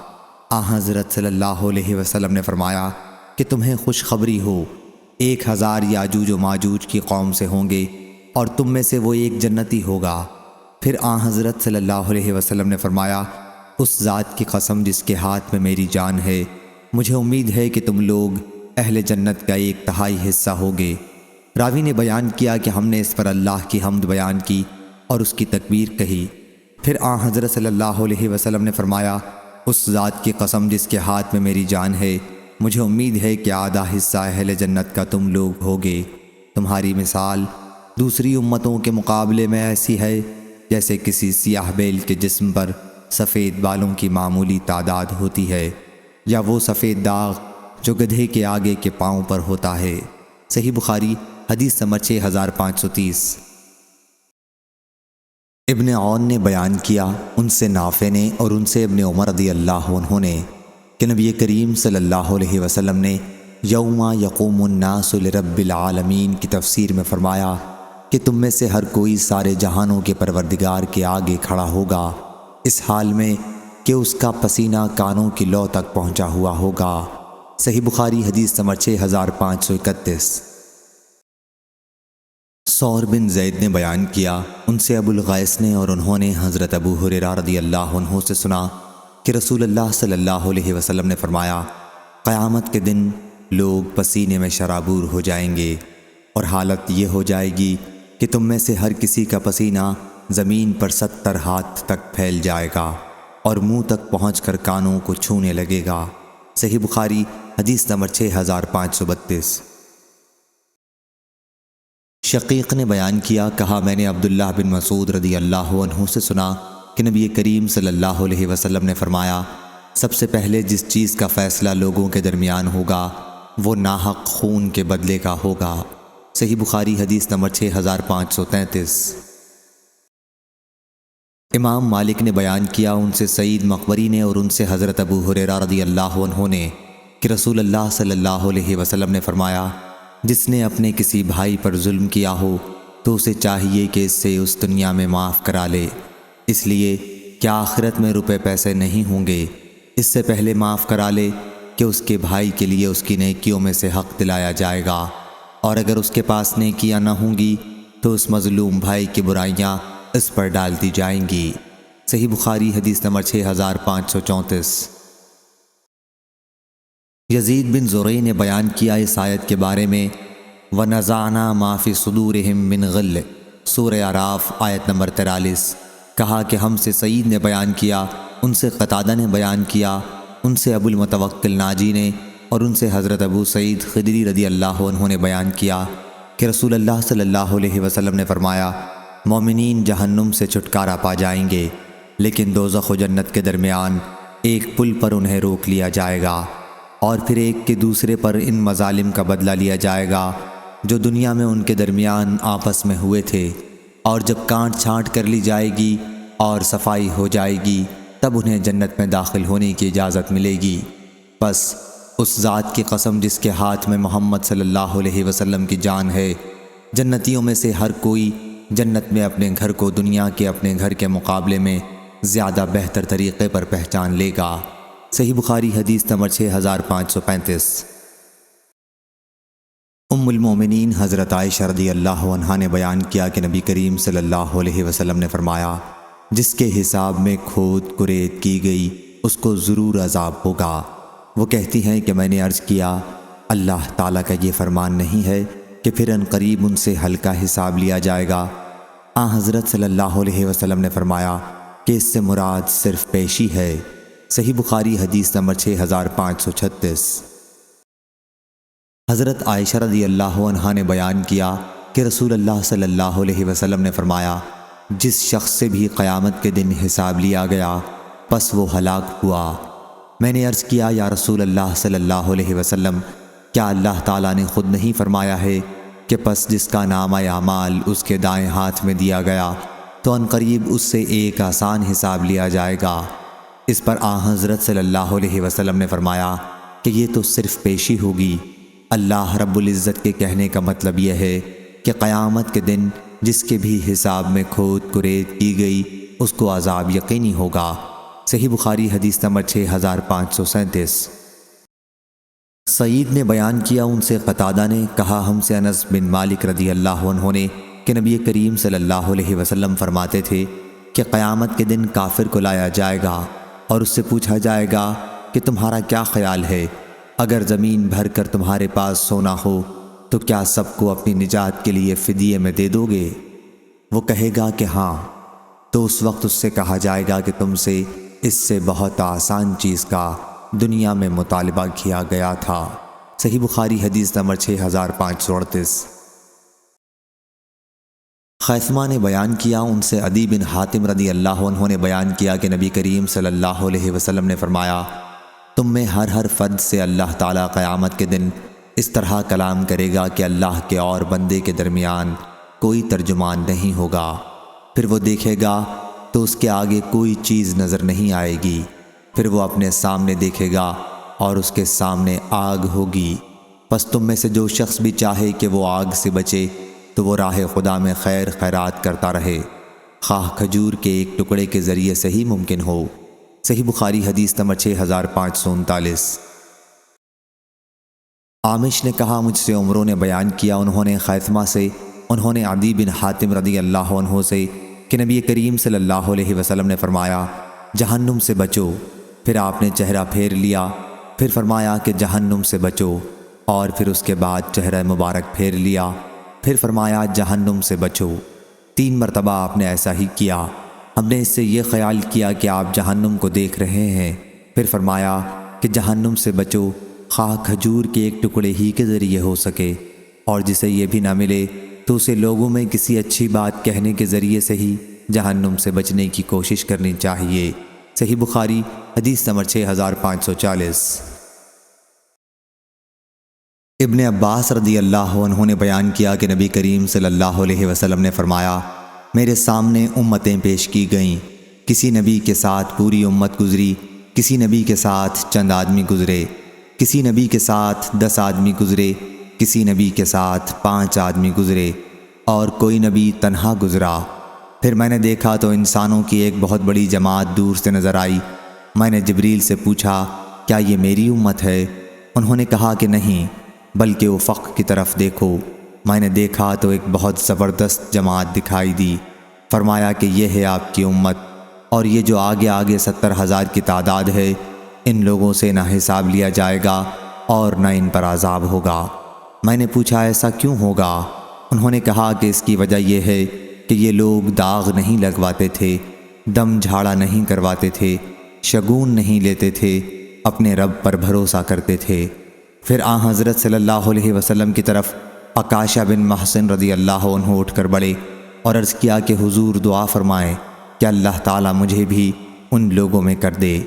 حضرت صلی اللہ علیہ وسلم نے فرمایا کہ تمہیں خوشخبری ہو، 1000 یاجوج و ماجوج کی قوم سے ہوں گے، اور تم میں سے وہ ایک جنتی ہوگا۔ پھر حضرت صلی اللہ علیہ وسلم نے فرمایا، اس ذات کی قسم جس کے ہاتھ میں میری جان ہے، مجھے امید ہے کہ تم لوگ اہل جنت کا 1/3 حصہ ہوگے۔ راوی نے بیان کیا کہ ہم نے اس پر اللہ کی حمد بیان کی اور اس کی تکبیر کہی۔ پھر حضرت صلی اللہ علیہ وسلم نے فرمایا، اس ذات کی قسم جس کے ہاتھ میں میری جان ہے، مجھے امید ہے کہ آدھا حصہ اہل جنت کا تم لوگ ہوگے۔ تمہاری مثال دوسری امتوں کے مقابلے میں ایسی ہے جیسے کسی سیاہ بیل کے جسم پر سفید بالوں کی معمولی تعداد ہوتی ہے، یا وہ سفید داغ جو گدھے کے آگے کے پاؤں پر ہوتا ہے۔ صحیح بخاری حدیث نمبر 6530۔ ابن عون نے بیان کیا، ان سے نافع نے اور ان سے ابن عمر رضی اللہ عنہ نے کہ نبی کریم صلی اللہ علیہ وسلم نے یوم یقوم الناس لرب العالمین کی تفسیر میں فرمایا کہ تم میں سے ہر کوئی سارے جہانوں کے پروردگار کے آگے کھڑا ہوگا، اس حال میں کہ اس کا پسینہ کانوں کی لو تک پہنچا ہوا ہوگا۔ صحیح بخاری حدیث نمبر 6531۔ ثور بن زید نے بیان کیا، ان سے ابو الغیث نے اور انہوں نے حضرت ابو ہریرہ رضی اللہ عنہ سے سنا کہ رسول اللہ صلی اللہ علیہ وسلم نے فرمایا، قیامت کے دن لوگ پسینے میں شرابور ہو جائیں گے، اور حالت یہ ہو جائے گی کہ تم میں سے ہر کسی کا پسینہ زمین پر 70 ہاتھ تک پھیل جائے گا اور منہ تک پہنچ کر کانوں کو چھونے لگے گا۔ صحیح بخاری حدیث نمبر 6532۔ شقیق نے بیان کیا، کہا میں نے عبداللہ بن مسعود رضی اللہ عنہ سے سنا کہ نبی کریم صلی اللہ علیہ وسلم نے فرمایا، سب سے پہلے جس چیز کا فیصلہ لوگوں کے درمیان ہوگا وہ ناحق خون کے بدلے کا ہوگا۔ صحیح بخاری حدیث نمبر 6533۔ امام مالک نے بیان کیا، ان سے سعید مقبری نے اور ان سے حضرت ابو ہریرہ رضی اللہ عنہ نے کہ رسول اللہ صلی اللہ علیہ وسلم نے فرمایا، جس نے اپنے کسی بھائی پر ظلم کیا ہو تو اسے چاہیے کہ اس سے اس دنیا میں معاف کرا لے، اس لیے کہ آخرت میں روپے پیسے نہیں ہوں گے، اس سے پہلے معاف کرا لے کہ اس کے بھائی کے لیے اس کی نیکیوں میں سے حق دلایا جائے گا، اور اگر اس کے پاس نیکیاں نہ ہوں گی تو اس مظلوم بھائی کی برائیاں اس پر ڈال دی جائیں گی۔ صحیح بخاری حدیث نمبر 6534۔ یزید بن زرع نے بیان کیا اس آیت کے بارے میں، وَنَزَعْنَا مَا فِي صُدُورِهِم مِّن غِلٍّ، سورہ اعراف آیت نمبر 43۔ کہا کہ ہم سے سعید نے بیان کیا، ان سے قتادہ نے بیان کیا، ان سے ابو المتوکل ناجی نے اور ان سے حضرت ابو سعید خدری رضی اللہ عنہ نے بیان کیا کہ رسول اللہ صلی اللہ علیہ وسلم نے فرمایا، مومنین جہنم سے چھٹکارا پا جائیں گے، لیکن دوزخ و جنت کے درمیان ایک پل پر انہیں روک لیا جائے گا، اور پھر ایک کے دوسرے پر ان مظالم کا بدلہ لیا جائے گا جو دنیا میں ان کے درمیان آپس میں ہوئے تھے، اور جب کانٹ چھانٹ کر لی جائے گی اور صفائی ہو جائے گی تب انہیں جنت میں داخل ہونے کی اجازت ملے گی۔ بس اس ذات کی قسم جس کے ہاتھ میں محمد صلی اللہ علیہ وسلم کی جان ہے، جنتیوں میں سے ہر کوئی جنت میں اپنے گھر کو دنیا کے اپنے گھر کے مقابلے میں زیادہ بہتر طریقے پر پہچان لے گا۔ صحیح بخاری حدیث نمبر 6535۔ ام المومنین حضرت عائشہ رضی اللہ عنہا نے بیان کیا کہ نبی کریم صلی اللہ علیہ وسلم نے فرمایا، جس کے حساب میں کھود کرید کی گئی اس کو ضرور عذاب ہوگا۔ وہ کہتی ہیں کہ میں نے عرض کیا، اللہ تعالیٰ کا یہ فرمان نہیں ہے کہ پھر ان قریب ان سے ہلکا حساب لیا جائے گا؟ حضرت صلی اللہ علیہ وسلم نے فرمایا کہ اس سے مراد صرف پیشی ہے۔ صحیح بخاری حدیث نمبر 6536۔ حضرت عائشہ رضی اللہ عنہا نے بیان کیا کہ رسول اللہ صلی اللہ علیہ وسلم نے فرمایا، جس شخص سے بھی قیامت کے دن حساب لیا گیا پس وہ ہلاک ہوا۔ میں نے عرض کیا، یا رسول اللہ صلی اللہ علیہ وسلم، کیا اللہ تعالیٰ نے خود نہیں فرمایا ہے کہ پس جس کا نامہ اعمال اس کے دائیں ہاتھ میں دیا گیا تو ان قریب اس سے ایک آسان حساب لیا جائے گا؟ اس پر حضرت صلی اللہ علیہ وسلم نے فرمایا کہ یہ تو صرف پیشی ہوگی۔ اللہ رب العزت کے کہنے کا مطلب یہ ہے کہ قیامت کے دن جس کے بھی حساب میں کھود کرید کی گئی اس کو عذاب یقینی ہوگا۔ صحیح بخاری حدیث نمبر 6537۔ سعید نے بیان کیا، ان سے قتادہ نے کہا، ہم سے انس بن مالک رضی اللہ عنہ نے کہ نبی کریم صلی اللہ علیہ وسلم فرماتے تھے کہ قیامت کے دن کافر کو لایا جائے گا اور اس سے پوچھا جائے گا کہ تمہارا کیا خیال ہے؟ اگر زمین بھر کر تمہارے پاس سونا ہو تو کیا سب کو اپنی نجات کے لیے فدیے میں دے دو گے؟ وہ کہے گا کہ ہاں، تو اس وقت اس سے کہا جائے گا کہ تم سے اس سے بہت آسان چیز کا دنیا میں مطالبہ کیا گیا تھا۔ صحیح بخاری حدیث نمبر 6538۔ خیثمہ نے بیان کیا، ان سے عدی بن حاتم رضی اللہ عنہ نے بیان کیا کہ نبی کریم صلی اللہ علیہ وسلم نے فرمایا، تم میں ہر فرد سے اللہ تعالیٰ قیامت کے دن اس طرح کلام کرے گا کہ اللہ کے اور بندے کے درمیان کوئی ترجمان نہیں ہوگا۔ پھر وہ دیکھے گا تو اس کے آگے کوئی چیز نظر نہیں آئے گی، پھر وہ اپنے سامنے دیکھے گا اور اس کے سامنے آگ ہوگی، پس تم میں سے جو شخص بھی چاہے کہ وہ آگ سے بچے تو وہ راہ خدا میں خیر خیرات کرتا رہے، خواہ کھجور کے ایک ٹکڑے کے ذریعے سے ہی ممکن ہو۔ صحیح بخاری حدیث نمبر 6539۔ عامش نے کہا مجھ سے عمروں نے بیان کیا، انہوں نے خیثمہ سے، انہوں نے عدی بن حاتم رضی اللہ عنہ سے کہ نبی کریم صلی اللہ علیہ وسلم نے فرمایا جہنم سے بچو، پھر آپ نے چہرہ پھیر لیا، پھر فرمایا کہ جہنم سے بچو، اور پھر اس کے بعد چہرہ مبارک پھیر لیا، پھر فرمایا جہنم سے بچو۔ 3 مرتبہ آپ نے ایسا ہی کیا۔ ہم نے اس سے یہ خیال کیا کہ آپ جہنم کو دیکھ رہے ہیں، پھر فرمایا کہ جہنم سے بچو، خواہ کھجور کے ایک ٹکڑے ہی کے ذریعے ہو سکے، اور جسے یہ بھی نہ ملے تو اسے لوگوں میں کسی اچھی بات کہنے کے ذریعے سے ہی جہنم سے بچنے کی کوشش کرنی چاہیے۔ صحیح بخاری حدیث نمبر 6540۔ ابن عباس رضی اللہ عنہ نے بیان کیا کہ نبی کریم صلی اللہ علیہ وسلم نے فرمایا میرے سامنے امتیں پیش کی گئیں، کسی نبی کے ساتھ پوری امت گزری، کسی نبی کے ساتھ چند آدمی گزرے، کسی نبی کے ساتھ 10 آدمی گزرے، کسی نبی کے ساتھ 5 آدمی گزرے، اور کوئی نبی تنہا گزرا۔ پھر میں نے دیکھا تو انسانوں کی ایک بہت بڑی جماعت دور سے نظر آئی۔ میں نے جبریل سے پوچھا کیا یہ میری امت ہے؟ انہوں نے کہا کہ نہیں، بلکہ افق کی طرف دیکھو۔ میں نے دیکھا تو ایک بہت زبردست جماعت دکھائی دی۔ فرمایا کہ یہ ہے آپ کی امت، اور یہ جو آگے آگے 70,000 کی تعداد ہے، ان لوگوں سے نہ حساب لیا جائے گا اور نہ ان پر عذاب ہوگا۔ میں نے پوچھا ایسا کیوں ہوگا؟ انہوں نے کہا کہ اس کی وجہ یہ ہے کہ یہ لوگ داغ نہیں لگواتے تھے، دم جھاڑا نہیں کرواتے تھے، شگون نہیں لیتے تھے، اپنے رب پر بھروسہ کرتے تھے۔ پھر حضرت صلی اللہ علیہ وسلم کی طرف عکاشہ بن محصن رضی اللہ عنہ اٹھ کر بڑھے اور عرض کیا کہ حضور دعا فرمائیں کہ اللہ تعالیٰ مجھے بھی ان لوگوں میں کر دے۔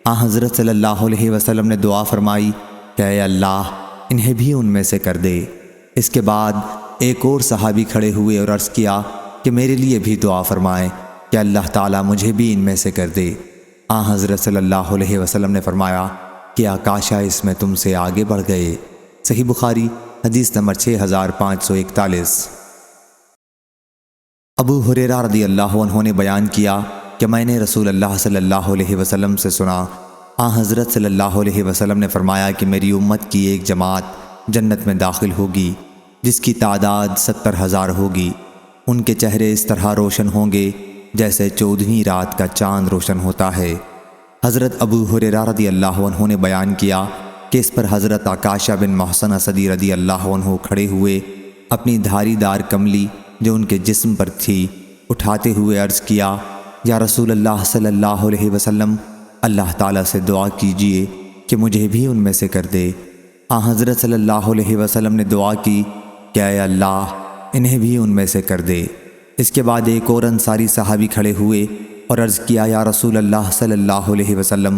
حضرت صلی اللہ علیہ وسلم نے دعا فرمائی کہ اے اللہ انہیں بھی ان میں سے کر دے۔ اس کے بعد ایک اور صحابی کھڑے ہوئے اور عرض کیا کہ میرے لیے بھی دعا فرمائیں کہ اللہ تعالیٰ مجھے بھی ان میں سے کر دے۔ حضرت صلی اللہ علیہ وسلم نے فرمایا کہ عکاشہ اس میں تم سے آگے بڑھ گئے۔ صحیح بخاری حدیث نمبر 6541۔ ابو ہریرہ رضی اللہ عنہ نے بیان کیا کہ میں نے رسول اللہ صلی اللہ علیہ وسلم سے سنا، حضرت صلی اللہ علیہ وسلم نے فرمایا کہ میری امت کی ایک جماعت جنت میں داخل ہوگی جس کی تعداد 70,000 ہوگی۔ ان کے چہرے اس طرح روشن ہوں گے جیسے 14ویں رات کا چاند روشن ہوتا ہے۔ حضرت ابو ہریرہ رضی اللہ عنہ نے بیان کیا کہ اس پر حضرت عکاشہ بن محصن اسدی رضی اللہ عنہ کھڑے ہوئے، اپنی دھاری دار کملی جو ان کے جسم پر تھی اٹھاتے ہوئے عرض کیا یا رسول اللہ صلی اللہ علیہ وسلم، اللہ تعالیٰ سے دعا کیجئے کہ مجھے بھی ان میں سے کر دے۔ حضرت صلی اللہ علیہ وسلم نے دعا کی کہ اے اللہ انہیں بھی ان میں سے کر دے۔ اس کے بعد ایک اور انصاری صحابی کھڑے ہوئے اور عرض کیا یا رسول اللہ صلی اللہ علیہ وسلم،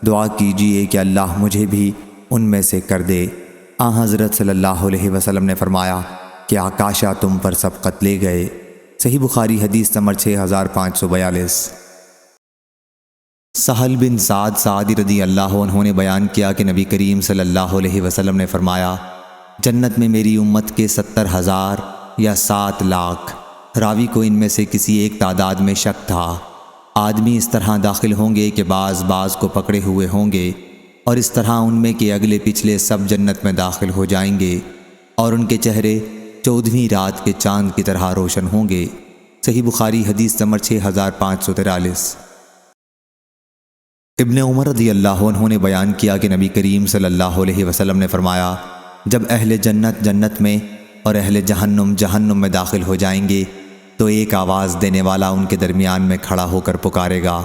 دعا کیجئے کہ اللہ مجھے بھی ان میں سے کر دے۔ حضرت صلی اللہ علیہ وسلم نے فرمایا کہ عکاشہ تم پر سبقت لے گئے۔ صحیح بخاری حدیث نمبر 6542۔ سہل بن سعد سعدی رضی اللہ عنہ نے بیان کیا کہ نبی کریم صلی اللہ علیہ وسلم نے فرمایا جنت میں میری امت کے 70,000 یا 7 لاکھ، راوی کو ان میں سے کسی ایک تعداد میں شک تھا، آدمی اس طرح داخل ہوں گے کہ بعض کو پکڑے ہوئے ہوں گے، اور اس طرح ان میں کے اگلے پچھلے سب جنت میں داخل ہو جائیں گے، اور ان کے چہرے 14ویں رات کے چاند کی طرح روشن ہوں گے۔ صحیح بخاری حدیث نمبر 6543۔ ابن عمر رضی اللہ عنہ نے بیان کیا کہ نبی کریم صلی اللہ علیہ وسلم نے فرمایا جب اہل جنت جنت میں اور اہل جہنم جہنم میں داخل ہو جائیں گے تو ایک آواز دینے والا ان کے درمیان میں کھڑا ہو کر پکارے گا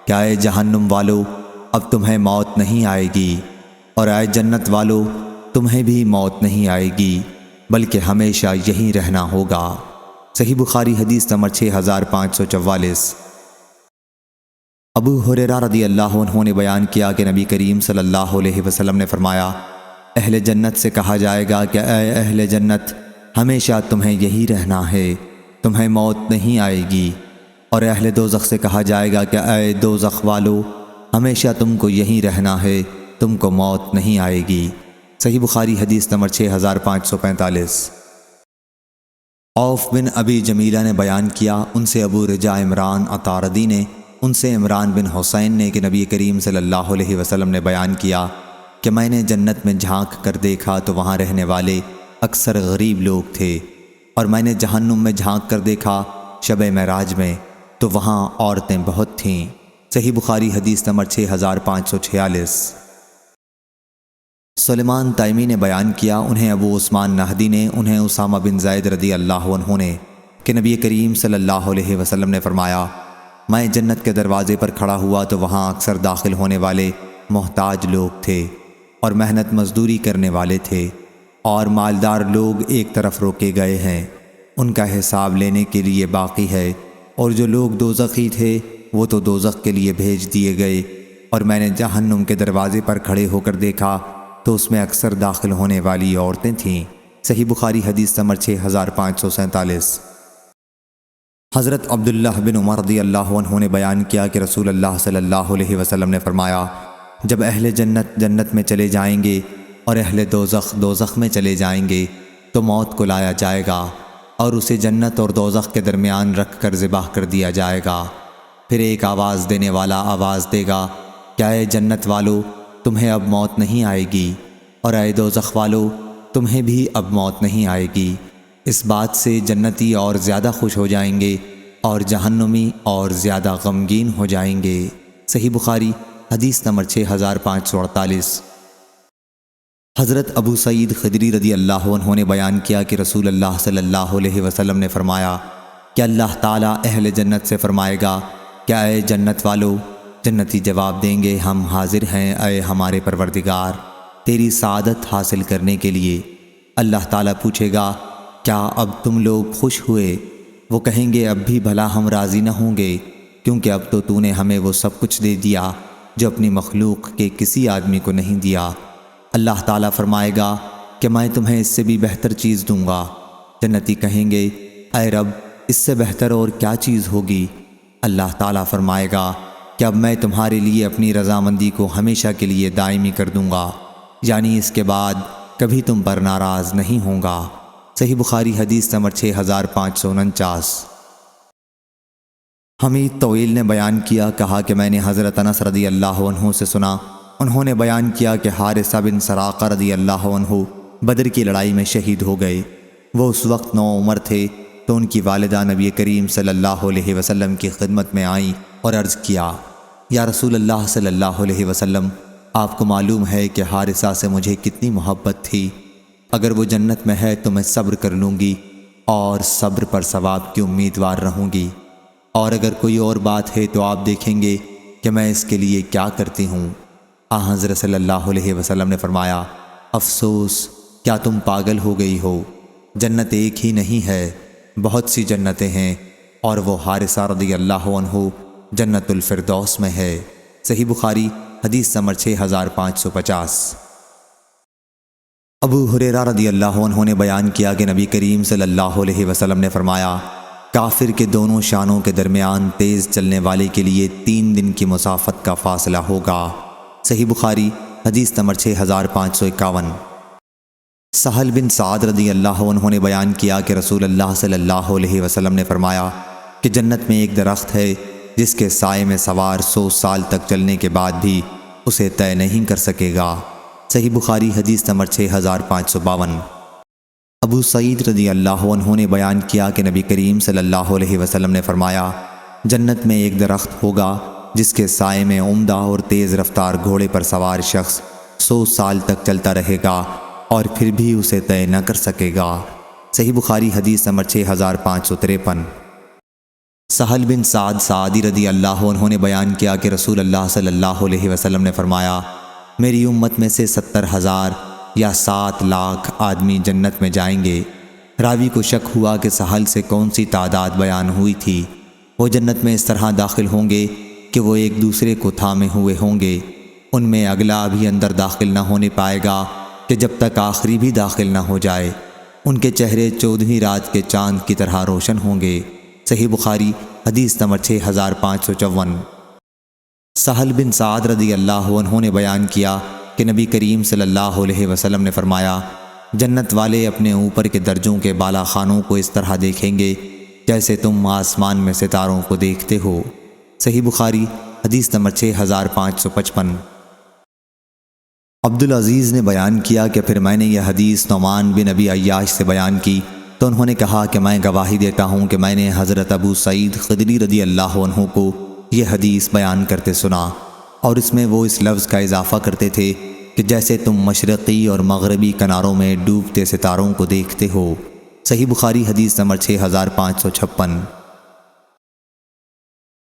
کہ اے جہنم والو اب تمہیں موت نہیں آئے گی، اور اے جنت والو تمہیں بھی موت نہیں آئے گی بلکہ ہمیشہ یہیں رہنا ہوگا۔ صحیح بخاری حدیث نمبر 6544۔ ابو ہریرہ رضی اللہ عنہ نے بیان کیا کہ نبی کریم صلی اللہ علیہ وسلم نے فرمایا اہل جنت سے کہا جائے گا کہ اے اہل جنت ہمیشہ تمہیں یہی رہنا ہے، تمہیں موت نہیں آئے گی، اور اہل دوزخ سے کہا جائے گا کہ اے دوزخ والو ہمیشہ تم کو یہی رہنا ہے، تم کو موت نہیں آئے گی۔ صحیح بخاری حدیث نمبر 6545۔ عوف بن ابی جمیلہ نے بیان کیا، ان سے ابو رجا عمران عطاردی نے، ان سے عمران بن حسین نے کہ نبی کریم صلی اللہ علیہ وسلم نے بیان کیا کہ میں نے جنت میں جھانک کر دیکھا تو وہاں رہنے والے اکثر غریب لوگ تھے، اور میں نے جہنم میں جھانک کر دیکھا شب معراج میں تو وہاں عورتیں بہت تھیں۔ صحیح بخاری حدیث نمبر 6546۔ سلیمان تیمی نے بیان کیا، انہیں ابو عثمان نہدی نے، انہیں اسامہ بن زید رضی اللہ عنہ نے کہ نبی کریم صلی اللہ علیہ وسلم نے فرمایا، میں جنت کے دروازے پر کھڑا ہوا تو وہاں اکثر داخل ہونے والے محتاج لوگ تھے اور محنت مزدوری کرنے والے تھے، اور مالدار لوگ ایک طرف روکے گئے ہیں، ان کا حساب لینے کے لیے باقی ہے، اور جو لوگ دوزخی تھے وہ تو دوزخ کے لیے بھیج دیے گئے، اور میں نے جہنم کے دروازے پر کھڑے ہو کر دیکھا تو اس میں اکثر داخل ہونے والی عورتیں تھیں۔ صحیح بخاری حدیث نمبر 6547۔ حضرت عبداللہ بن عمر رضی اللہ عنہ نے بیان کیا کہ رسول اللہ صلی اللہ علیہ وسلم نے فرمایا، جب اہل جنت جنت میں چلے جائیں گے اور اہل دوزخ دوزخ میں چلے جائیں گے تو موت کو لایا جائے گا اور اسے جنت اور دوزخ کے درمیان رکھ کر ذبح کر دیا جائے گا۔ پھر ایک آواز دینے والا آواز دے گا، کیا اے جنت والو تمہیں اب موت نہیں آئے گی، اور اے دوزخ والو تمہیں بھی اب موت نہیں آئے گی۔ اس بات سے جنتی اور زیادہ خوش ہو جائیں گے اور جہنمی اور زیادہ غمگین ہو جائیں گے۔ صحیح بخاری حدیث نمبر 6548۔ حضرت ابو سعید خدری رضی اللہ عنہ نے بیان کیا کہ رسول اللہ صلی اللہ علیہ وسلم نے فرمایا کہ اللہ تعالیٰ اہل جنت سے فرمائے گا، کیا اے جنت والو؟ جنتی جواب دیں گے، ہم حاضر ہیں اے ہمارے پروردگار تیری سعادت حاصل کرنے کے لیے۔ اللہ تعالیٰ پوچھے گا، کیا اب تم لوگ خوش ہوئے؟ وہ کہیں گے، اب بھی بھلا ہم راضی نہ ہوں گے، کیونکہ اب تو نے ہمیں وہ سب کچھ دے دیا جو اپنی مخلوق کے کسی آدمی کو نہیں دیا۔ اللہ تعالیٰ فرمائے گا کہ میں تمہیں اس سے بھی بہتر چیز دوں گا۔ جنتی کہیں گے، اے رب اس سے بہتر اور کیا چیز ہوگی؟ اللہ تعالیٰ فرمائے گا کہ اب میں تمہارے لیے اپنی رضامندی کو ہمیشہ کے لیے دائمی کر دوں گا، یعنی اس کے بعد کبھی تم پر ناراض نہیں ہوں گا۔ صحیح بخاری حدیث نمبر 6549۔ حمید طویل نے بیان کیا، کہا کہ میں نے حضرت انس رضی اللہ عنہ سے سنا، انہوں نے بیان کیا کہ حارثہ بن سراقہ رضی اللہ عنہ بدر کی لڑائی میں شہید ہو گئے۔ وہ اس وقت نوعمر تھے تو ان کی والدہ نبی کریم صلی اللہ علیہ وسلم کی خدمت میں آئیں اور عرض کیا، یا رسول اللہ صلی اللہ علیہ وسلم، آپ کو معلوم ہے کہ حارثہ سے مجھے کتنی محبت تھی، اگر وہ جنت میں ہے تو میں صبر کر لوں گی اور صبر پر ثواب کی امیدوار رہوں گی، اور اگر کوئی اور بات ہے تو آپ دیکھیں گے کہ میں اس کے لیے کیا کرتی ہوں۔ حضرت صلی اللہ علیہ وسلم نے فرمایا، افسوس، کیا تم پاگل ہو گئی ہو؟ جنت ایک ہی نہیں ہے، بہت سی جنتیں ہیں، اور وہ حارثہ رضی اللہ عنہ جنت الفردوس میں ہے۔ صحیح بخاری حدیث نمبر 6550۔ ابو ہریرہ رضی اللہ عنہ نے بیان کیا کہ نبی کریم صلی اللہ علیہ وسلم نے فرمایا، کافر کے دونوں شانوں کے درمیان تیز چلنے والے کے لیے 3 دن کی مسافت کا فاصلہ ہوگا۔ صحیح بخاری حدیث نمبر 6551۔ سہل بن سعد رضی اللہ عنہ نے بیان کیا کہ رسول اللہ صلی اللہ علیہ وسلم نے فرمایا کہ جنت میں ایک درخت ہے جس کے سائے میں سوار 100 سال تک چلنے کے بعد بھی اسے طے نہیں کر سکے گا۔ صحیح بخاری حدیث نمبر 6552۔ ابو سعید رضی اللہ عنہ نے بیان کیا کہ نبی کریم صلی اللہ علیہ وسلم نے فرمایا، جنت میں ایک درخت ہوگا جس کے سائے میں عمدہ اور تیز رفتار گھوڑے پر سوار شخص 100 سال تک چلتا رہے گا اور پھر بھی اسے طے نہ کر سکے گا۔ صحیح بخاری حدیث نمبر 6553۔ سہل بن سعد سعدی رضی اللہ عنہ نے بیان کیا کہ رسول اللہ صلی اللہ علیہ وسلم نے فرمایا، میری امت میں سے 70,000 یا 7 لاکھ آدمی جنت میں جائیں گے۔ راوی کو شک ہوا کہ سہل سے کون سی تعداد بیان ہوئی تھی۔ وہ جنت میں اس طرح داخل ہوں گے کہ وہ ایک دوسرے کو تھامے ہوئے ہوں گے، ان میں اگلا ابھی اندر داخل نہ ہونے پائے گا کہ جب تک آخری بھی داخل نہ ہو جائے۔ ان کے چہرے 14ویں رات کے چاند کی طرح روشن ہوں گے۔ صحیح بخاری حدیث نمبر 6554۔ سہل بن سعد رضی اللہ عنہ نے بیان کیا کہ نبی کریم صلی اللہ علیہ وسلم نے فرمایا جنت والے اپنے اوپر کے درجوں کے بالا خانوں کو اس طرح دیکھیں گے جیسے تم آسمان میں ستاروں کو دیکھتے ہو۔ صحیح بخاری حدیث نمبر 6555۔ عبدالعزیز نے بیان کیا کہ پھر میں نے یہ حدیث نعمان بن ابی عیاش سے بیان کی تو انہوں نے کہا کہ میں گواہی دیتا ہوں کہ میں نے حضرت ابو سعید خدری رضی اللہ عنہ کو یہ حدیث بیان کرتے سنا، اور اس میں وہ اس لفظ کا اضافہ کرتے تھے کہ جیسے تم مشرقی اور مغربی کناروں میں ڈوبتے ستاروں کو دیکھتے ہو۔ صحیح بخاری حدیث نمبر 6556۔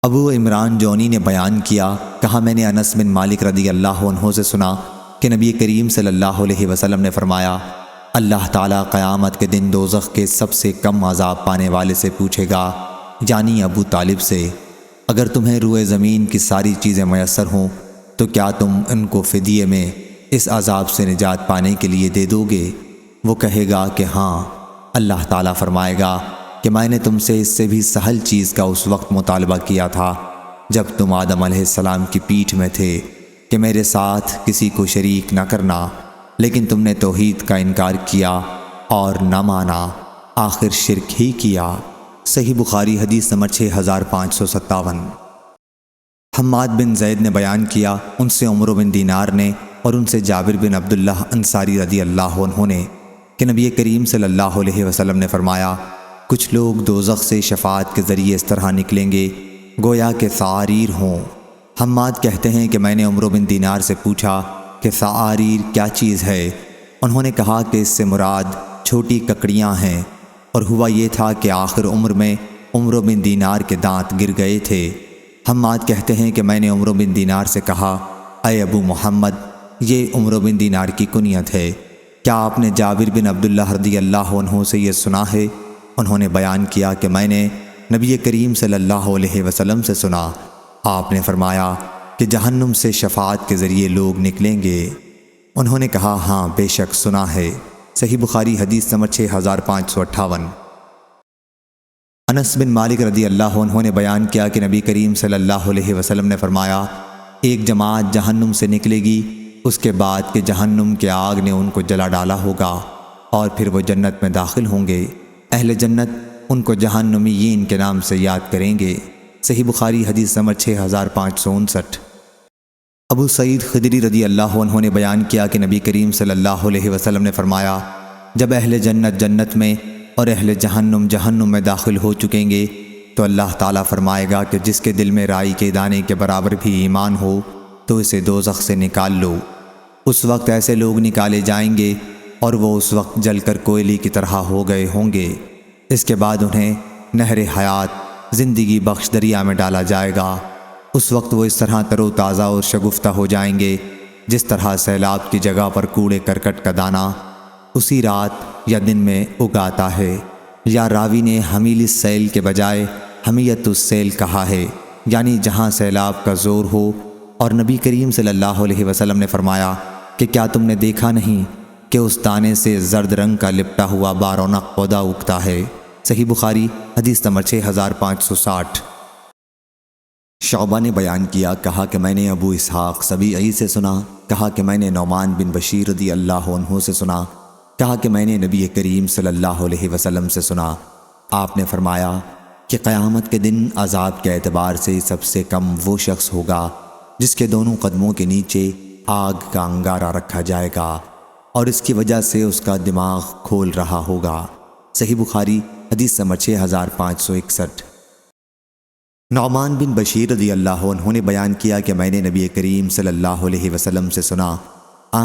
ابو عمران جونی نے بیان کیا، کہا میں نے انس بن مالک رضی اللہ عنہ سے سنا کہ نبی کریم صلی اللہ علیہ وسلم نے فرمایا اللہ تعالیٰ قیامت کے دن دوزخ کے سب سے کم عذاب پانے والے سے پوچھے گا، یعنی ابو طالب سے، اگر تمہیں روئے زمین کی ساری چیزیں میسر ہوں تو کیا تم ان کو فدیے میں اس عذاب سے نجات پانے کے لیے دے دو گے؟ وہ کہے گا کہ ہاں۔ اللہ تعالیٰ فرمائے گا کہ میں نے تم سے اس سے بھی سہل چیز کا اس وقت مطالبہ کیا تھا جب تم آدم علیہ السلام کی پیٹھ میں تھے کہ میرے ساتھ کسی کو شریک نہ کرنا، لیکن تم نے توحید کا انکار کیا اور نہ مانا، آخر شرک ہی کیا۔ صحیح بخاری حدیث نمبر 6557۔ حماد بن زید نے بیان کیا، ان سے عمرو بن دینار نے اور ان سے جابر بن عبداللہ انصاری رضی اللہ عنہ نے کہ نبی کریم صلی اللہ علیہ وسلم نے فرمایا کچھ لوگ دوزخ سے شفاعت کے ذریعے اس طرح نکلیں گے گویا کہ سعاریر ہوں۔ حماد کہتے ہیں کہ میں نے عمرو بن دینار سے پوچھا کہ سعاریر کیا چیز ہے؟ انہوں نے کہا کہ اس سے مراد چھوٹی ککڑیاں ہیں، اور ہوا یہ تھا کہ آخر عمر میں عمرو بن دینار کے دانت گر گئے تھے۔ حماد کہتے ہیں کہ میں نے عمرو بن دینار سے کہا اے ابو محمد، یہ عمرو بن دینار کی کنیت ہے، کیا آپ نے جابر بن عبداللہ رضی اللہ عنہ سے یہ سنا ہے؟ انہوں نے بیان کیا کہ میں نے نبی کریم صلی اللہ علیہ وسلم سے سنا، آپ نے فرمایا کہ جہنم سے شفاعت کے ذریعے لوگ نکلیں گے۔ انہوں نے کہا ہاں بے شک سنا ہے۔ صحیح بخاری حدیث نمبر 6558۔ انس بن مالک رضی اللہ عنہ نے بیان کیا کہ نبی کریم صلی اللہ علیہ وسلم نے فرمایا ایک جماعت جہنم سے نکلے گی اس کے بعد کہ جہنم کے آگ نے ان کو جلا ڈالا ہوگا، اور پھر وہ جنت میں داخل ہوں گے۔ اہل جنت ان کو جہنمیین کے نام سے یاد کریں گے۔ صحیح بخاری حدیث نمبر 6559۔ ابو سعید خدری رضی اللہ عنہ نے بیان کیا کہ نبی کریم صلی اللہ علیہ وسلم نے فرمایا جب اہل جنت جنت میں اور اہل جہنم جہنم میں داخل ہو چکیں گے تو اللہ تعالیٰ فرمائے گا کہ جس کے دل میں رائی کے دانے کے برابر بھی ایمان ہو تو اسے دوزخ سے نکال لو۔ اس وقت ایسے لوگ نکالے جائیں گے اور وہ اس وقت جل کر کوئلے کی طرح ہو گئے ہوں گے۔ اس کے بعد انہیں نہر حیات زندگی بخش دریا میں ڈالا جائے گا۔ اس وقت وہ اس طرح تر و تازہ اور شگفتہ ہو جائیں گے جس طرح سیلاب کی جگہ پر کوڑے کرکٹ کا دانہ اسی رات یا دن میں اگاتا ہے۔ یا راوی نے حمیل السیل کے بجائے حمیت السیل کہا ہے، یعنی جہاں سیلاب کا زور ہو، اور نبی کریم صلی اللہ علیہ وسلم نے فرمایا کہ کیا تم نے دیکھا نہیں کہ اس دانے سے زرد رنگ کا لپٹا ہوا بارونق پودا اگتا ہے؟ صحیح بخاری حدیث نمبر 6560۔ شعبہ نے بیان کیا، کہا کہ میں نے ابو اسحاق سبیعی سے سنا، کہا کہ میں نے نعمان بن بشیر رضی اللہ عنہ سے سنا، کہا کہ میں نے نبی کریم صلی اللہ علیہ وسلم سے سنا، آپ نے فرمایا کہ قیامت کے دن عذاب کے اعتبار سے سب سے کم وہ شخص ہوگا جس کے دونوں قدموں کے نیچے آگ کا انگارہ رکھا جائے گا اور اس کی وجہ سے اس کا دماغ کھول رہا ہوگا۔ صحیح بخاری حدیث نمبر 6561۔ نعمان بن بشیر رضی اللہ عنہ نے بیان کیا کہ میں نے نبی کریم صلی اللہ علیہ وسلم سے سنا،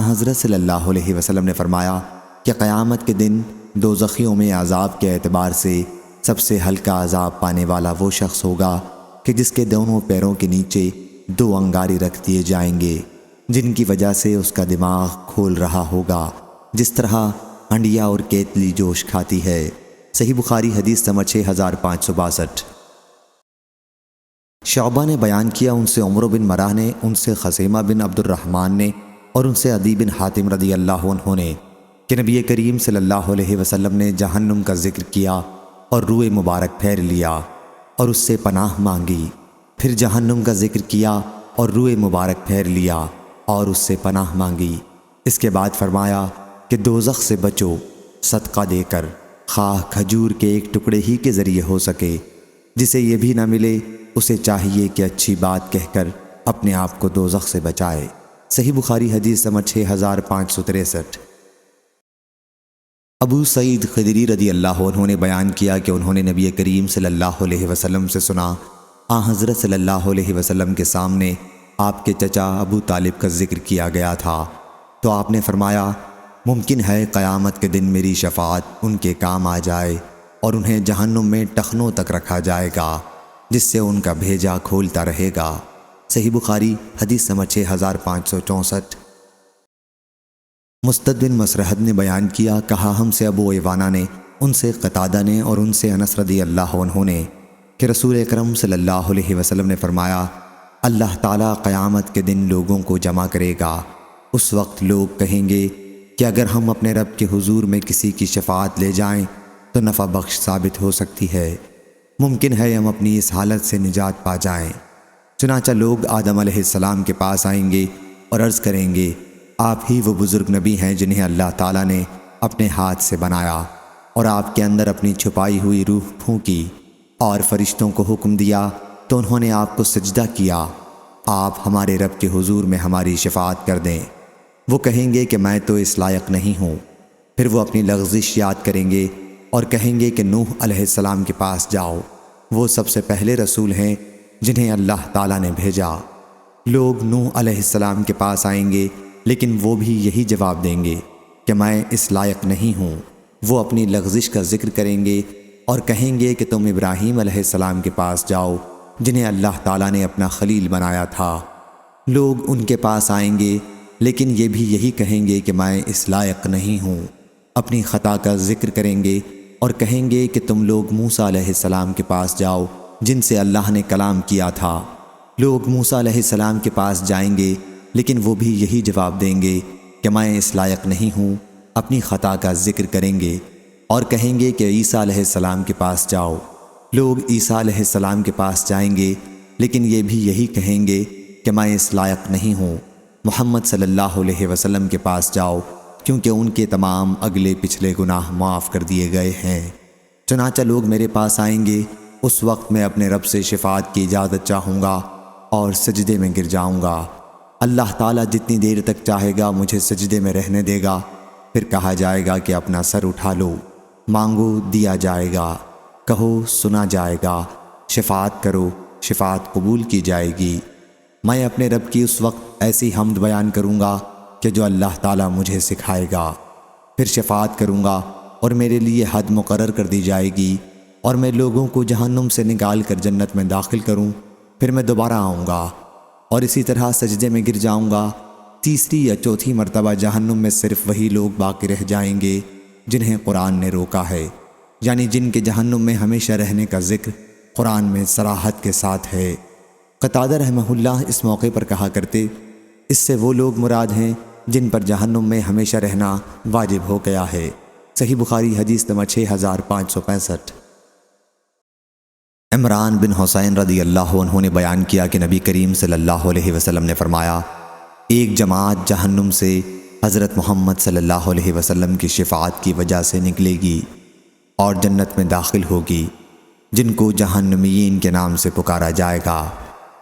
حضرت صلی اللہ علیہ وسلم نے فرمایا کہ قیامت کے دن دوزخیوں میں عذاب کے اعتبار سے سب سے ہلکا عذاب پانے والا وہ شخص ہوگا کہ جس کے دونوں پیروں کے نیچے 2 انگارے رکھ دیے جائیں گے جن کی وجہ سے اس کا دماغ کھول رہا ہوگا جس طرح ہنڈیا اور کیتلی جوش کھاتی ہے۔ صحیح بخاری حدیث نمبر 6562۔ شعبہ نے بیان کیا، ان سے عمرو بن مرہ نے، ان سے خزیمہ بن عبد الرحمن نے اور ان سے عدی بن حاتم رضی اللہ عنہ نے کہ نبی کریم صلی اللہ علیہ وسلم نے جہنم کا ذکر کیا اور روئے مبارک پھیر لیا اور اس سے پناہ مانگی، پھر جہنم کا ذکر کیا اور روئے مبارک پھیر لیا اور اس سے پناہ مانگی۔ اس کے بعد فرمایا کہ دوزخ سے بچو صدقہ دے کر، خواہ کھجور کے ایک ٹکڑے ہی کے ذریعے ہو سکے۔ جسے یہ بھی نہ ملے اسے چاہیے کہ اچھی بات کہہ کر اپنے آپ کو دوزخ سے بچائے۔ صحیح بخاری حدیث نمبر 6563۔ ابو سعید خدری رضی اللہ عنہ نے بیان کیا کہ انہوں نے نبی کریم صلی اللہ علیہ وسلم سے سنا، حضرت صلی اللہ علیہ وسلم کے سامنے آپ کے چچا ابو طالب کا ذکر کیا گیا تھا، تو آپ نے فرمایا ممکن ہے قیامت کے دن میری شفاعت ان کے کام آ جائے اور انہیں جہنم میں ٹخنوں تک رکھا جائے گا جس سے ان کا بھیجا کھولتا رہے گا۔ صحیح بخاری حدیث نمبر 6564۔ مستد بن مسرحد نے بیان کیا، کہا ہم سے ابو ایوانہ نے، ان سے قتادہ نے اور ان سے انس رضی اللہ عنہ نے کہ رسول اکرم صلی اللہ علیہ وسلم نے فرمایا اللہ تعالیٰ قیامت کے دن لوگوں کو جمع کرے گا۔ اس وقت لوگ کہیں گے کہ اگر ہم اپنے رب کے حضور میں کسی کی شفاعت لے جائیں تو نفع بخش ثابت ہو سکتی ہے، ممکن ہے ہم اپنی اس حالت سے نجات پا جائیں۔ چنانچہ لوگ آدم علیہ السلام کے پاس آئیں گے اور عرض کریں گے آپ ہی وہ بزرگ نبی ہیں جنہیں اللہ تعالیٰ نے اپنے ہاتھ سے بنایا اور آپ کے اندر اپنی چھپائی ہوئی روح پھونکی اور فرشتوں کو حکم دیا تو انہوں نے آپ کو سجدہ کیا، آپ ہمارے رب کے حضور میں ہماری شفاعت کر دیں۔ وہ کہیں گے کہ میں تو اس لائق نہیں ہوں۔ پھر وہ اپنی لغزش یاد کریں گے اور کہیں گے کہ نوح علیہ السلام کے پاس جاؤ، وہ سب سے پہلے رسول ہیں جنہیں اللہ تعالیٰ نے بھیجا۔ لوگ نوح علیہ السلام کے پاس آئیں گے لیکن وہ بھی یہی جواب دیں گے کہ میں اس لائق نہیں ہوں۔ وہ اپنی لغزش کا ذکر کریں گے اور کہیں گے کہ تم ابراہیم علیہ السلام کے پاس جاؤ جنہیں اللہ تعالیٰ نے اپنا خلیل بنایا تھا۔ لوگ ان کے پاس آئیں گے لیکن یہ بھی یہی کہیں گے کہ میں اس لائق نہیں ہوں۔ اپنی خطا کا ذکر کریں گے اور کہیں گے کہ تم لوگ موسیٰ علیہ السلام کے پاس جاؤ جن سے اللہ نے کلام کیا تھا۔ لوگ موسیٰ علیہ السلام کے پاس جائیں گے لیکن وہ بھی یہی جواب دیں گے کہ میں اس لائق نہیں ہوں۔ اپنی خطا کا ذکر کریں گے اور کہیں گے کہ عیسیٰ علیہ السلام کے پاس جاؤ۔ لوگ عیسیٰ علیہ السلام کے پاس جائیں گے لیکن یہ بھی یہی کہیں گے کہ میں اس لائق نہیں ہوں۔ محمد صلی اللہ علیہ وسلم کے پاس جاؤ کیونکہ ان کے تمام اگلے پچھلے گناہ معاف کر دیے گئے ہیں۔ چنانچہ لوگ میرے پاس آئیں گے، اس وقت میں اپنے رب سے شفاعت کی اجازت چاہوں گا اور سجدے میں گر جاؤں گا۔ اللہ تعالیٰ جتنی دیر تک چاہے گا مجھے سجدے میں رہنے دے گا۔ پھر کہا جائے گا کہ اپنا سر اٹھا لو، مانگو دیا جائے گا، کہو سنا جائے گا، شفاعت کرو شفاعت قبول کی جائے گی۔ میں اپنے رب کی اس وقت ایسی حمد بیان کروں گا کہ جو اللہ تعالیٰ مجھے سکھائے گا۔ پھر شفاعت کروں گا اور میرے لیے حد مقرر کر دی جائے گی اور میں لوگوں کو جہنم سے نکال کر جنت میں داخل کروں۔ پھر میں دوبارہ آؤں گا اور اسی طرح سجدے میں گر جاؤں گا۔ تیسری یا چوتھی مرتبہ جہنم میں صرف وہی لوگ باقی رہ جائیں گے جنہیں قرآن نے روکا ہے، یعنی جن کے جہنم میں ہمیشہ رہنے کا ذکر قرآن میں صراحت کے ساتھ ہے۔ قتادہ رحمہ اللہ اس موقع پر کہا کرتے، اس سے وہ لوگ مراد ہیں جن پر جہنم میں ہمیشہ رہنا واجب ہو گیا ہے۔ صحیح بخاری حدیث نمبر 6565۔ عمران بن حسین رضی اللہ عنہ نے بیان کیا کہ نبی کریم صلی اللہ علیہ وسلم نے فرمایا ایک جماعت جہنم سے حضرت محمد صلی اللہ علیہ وسلم کی شفاعت کی وجہ سے نکلے گی اور جنت میں داخل ہوگی، جن کو جہنمیین کے نام سے پکارا جائے گا۔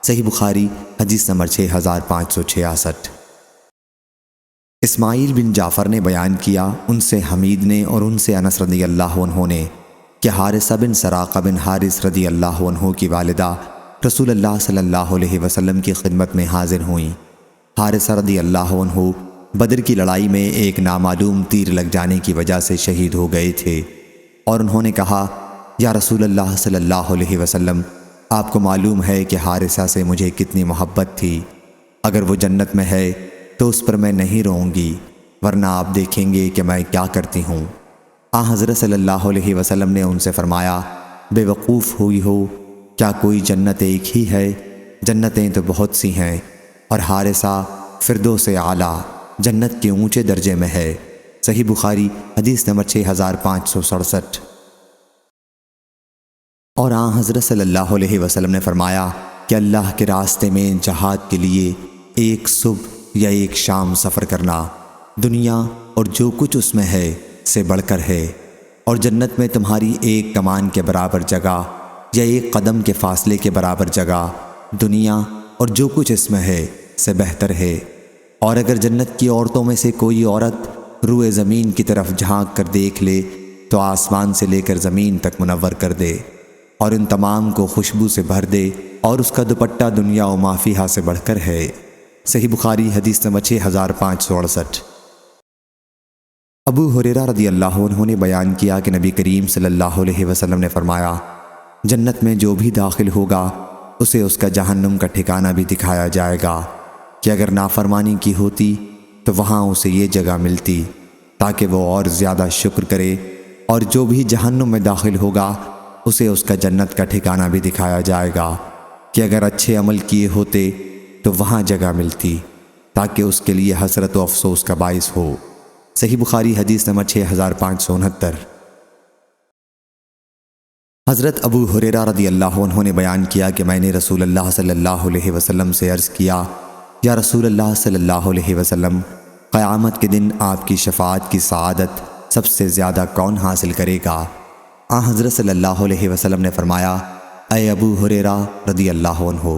صحیح بخاری حدیث نمبر 6566۔ اسماعیل بن جعفر نے بیان کیا، ان سے حمید نے اور ان سے انس رضی اللہ عنہ نے کہ حارثہ بن سراقہ بن حارث رضی اللہ عنہ کی والدہ رسول اللہ صلی اللہ علیہ وسلم کی خدمت میں حاضر ہوئیں۔ حارثہ رضی اللہ عنہ بدر کی لڑائی میں ایک نامعلوم تیر لگ جانے کی وجہ سے شہید ہو گئے تھے، اور انہوں نے کہا یا رسول اللہ صلی اللہ علیہ وسلم، آپ کو معلوم ہے کہ حارثہ سے مجھے کتنی محبت تھی، اگر وہ جنت میں ہے تو اس پر میں نہیں روؤں گی، ورنہ آپ دیکھیں گے کہ میں کیا کرتی ہوں۔ حضرت صلی اللہ علیہ وسلم نے ان سے فرمایا بے وقوف ہوئی ہو، کیا کوئی جنت ایک ہی ہے؟ جنتیں تو بہت سی ہیں، اور حارثہ فردوس اعلیٰ جنت کے اونچے درجے میں ہے۔ صحیح بخاری حدیث نمبر 6567۔ اور حضرت صلی اللہ علیہ وسلم نے فرمایا کہ اللہ کے راستے میں جہاد کے لیے ایک صبح یا ایک شام سفر کرنا دنیا اور جو کچھ اس میں ہے سے بڑھ کر ہے، اور جنت میں تمہاری ایک کمان کے برابر جگہ یا ایک قدم کے فاصلے کے برابر جگہ دنیا اور جو کچھ اس میں ہے سے بہتر ہے۔ اور اگر جنت کی عورتوں میں سے کوئی عورت روئے زمین کی طرف جھانک کر دیکھ لے تو آسمان سے لے کر زمین تک منور کر دے اور ان تمام کو خوشبو سے بھر دے، اور اس کا دوپٹہ دنیا و ما فیہا سے بڑھ کر ہے۔ صحیح بخاری حدیث نمبر 6568۔ ابو ہریرہ رضی اللہ عنہ نے بیان کیا کہ نبی کریم صلی اللہ علیہ وسلم نے فرمایا، جنت میں جو بھی داخل ہوگا اسے اس کا جہنم کا ٹھکانہ بھی دکھایا جائے گا کہ اگر نافرمانی کی ہوتی تو وہاں اسے یہ جگہ ملتی تاکہ وہ اور زیادہ شکر کرے، اور جو بھی جہنم میں داخل ہوگا اسے اس کا جنت کا ٹھکانہ بھی دکھایا جائے گا کہ اگر اچھے عمل کیے ہوتے تو وہاں جگہ ملتی تاکہ اس کے لیے حسرت و افسوس کا باعث ہو۔ صحیح بخاری حدیث نمبر 6569۔ حضرت ابو ہریرہ رضی اللہ عنہ نے بیان کیا کہ میں نے رسول اللہ صلی اللہ علیہ وسلم سے عرض کیا، یا رسول اللہ صلی اللہ علیہ وسلم، قیامت کے دن آپ کی شفاعت کی سعادت سب سے زیادہ کون حاصل کرے گا؟ حضرت صلی اللہ علیہ وسلم نے فرمایا، اے ابو ہریرہ رضی اللہ عنہ،